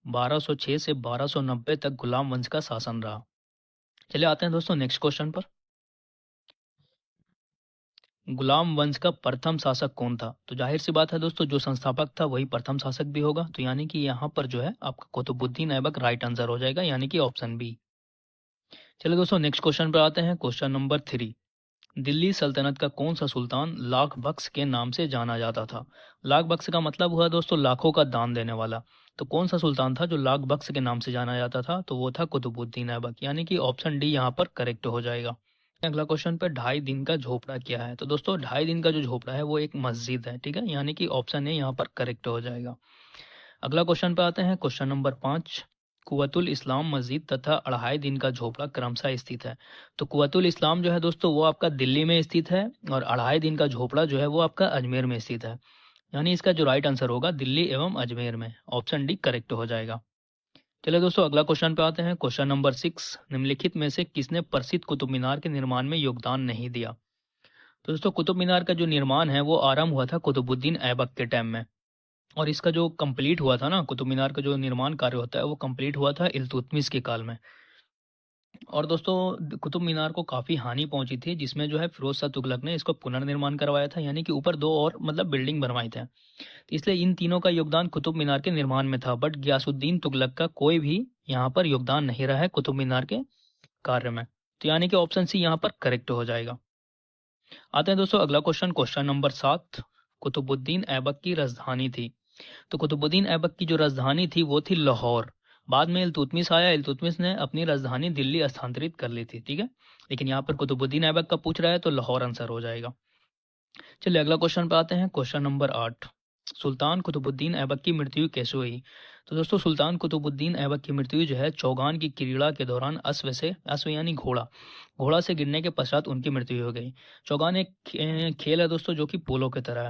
1290 तक गुलाम वंश का शासन रहा। चलिए आते हैं दोस्तों नेक्स्ट क्वेश्चन पर। गुलाम वंश का प्रथम शासक कौन था? तो जाहिर सी बात है दोस्तों, जो संस्थापक था वही प्रथम शासक भी होगा। तो यानी कि यहाँ पर जो है आपका कुतुबुद्दीन ऐबक राइट आंसर हो जाएगा, यानी कि ऑप्शन बी। चलिए दोस्तों नेक्स्ट क्वेश्चन पर आते हैं। Question number 3। दिल्ली सल्तनत का कौन सा सुल्तान लाख बख्श के नाम से जाना जाता था? लाख बख्श का मतलब हुआ दोस्तों लाखों का दान देने वाला। तो कौन सा सुल्तान था जो लाख बख्श के नाम से जाना जाता था? तो वो था कुतुबुद्दीन ऐबक, यानी कि ऑप्शन डी यहाँ पर करेक्ट हो जाएगा। अगला क्वेश्चन पे 2.5 दिन का झोपड़ा क्या है? तो दोस्तों 2.5 दिन का जो झोपड़ा है वो एक मस्जिद है, ठीक है, यानी कि ऑप्शन ए यहाँ पर करेक्ट हो जाएगा। अगला क्वेश्चन पे आते हैं। Question number 5। कुव्वतुल इस्लाम मस्जिद तथा 2.5 दिन का झोपड़ा क्रमशः स्थित है। तो कुव्वतुल इस्लाम जो है दोस्तों वो आपका दिल्ली में स्थित है और 2.5 दिन का झोपड़ा जो है वो आपका अजमेर में स्थित है, यानी इसका जो राइट आंसर होगा दिल्ली एवं अजमेर में, ऑप्शन डी करेक्ट हो जाएगा। चलिए दोस्तों अगला क्वेश्चन पे आते हैं। Question number 6। निम्नलिखित में से किसने प्रसिद्ध कुतुब मीनार के निर्माण में योगदान नहीं दिया? तो दोस्तों कुतुब मीनार का जो निर्माण है वो आरंभ हुआ था कुतुबुद्दीन ऐबक के टाइम में, और इसका जो कंप्लीट हुआ था ना, कुतुब मीनार का जो निर्माण कार्य होता है वो कंप्लीट हुआ था इल्तुतमिश के काल में। और दोस्तों कुतुब मीनार को काफ़ी हानि पहुंची थी, जिसमें जो है फिरोज शाह तुगलक ने इसको पुनर्निर्माण करवाया था, यानी कि ऊपर 2 और मतलब बिल्डिंग बनवाए थे। तो इसलिए इन तीनों का योगदान कुतुब मीनार के निर्माण में था, बट गियासुद्दीन तुगलक का कोई भी यहाँ पर योगदान नहीं रहा है कुतुब मीनार के कार्य में। तो यानी कि ऑप्शन सी यहाँ पर करेक्ट हो जाएगा। आते हैं दोस्तों अगला question, question number 7। Qutubuddin Aibak की राजधानी थी। तो कुतुबुद्दीन ऐबक की जो राजधानी थी वो थी लाहौर। बाद में इल्तुतमिश आया, इल्तुतमिश ने अपनी राजधानी दिल्ली स्थानांतरित कर ली थी, ठीक है, लेकिन यहाँ पर कुतुबुद्दीन ऐबक का पूछ रहा है तो लाहौर आंसर हो जाएगा। चलिए अगला क्वेश्चन पे आते हैं। Question number 8। सुल्तान कुतुबुद्दीन ऐबक की मृत्यु कैसे हुई? तो दोस्तों सुल्तान कुतुबुद्दीन ऐबक की मृत्यु जो है चौगान की क्रीड़ा के दौरान अश्व यानी घोड़ा से गिरने के पश्चात उनकी मृत्यु हो गई। चौगान एक खेल है दोस्तों जो कि पोलो की तरह है।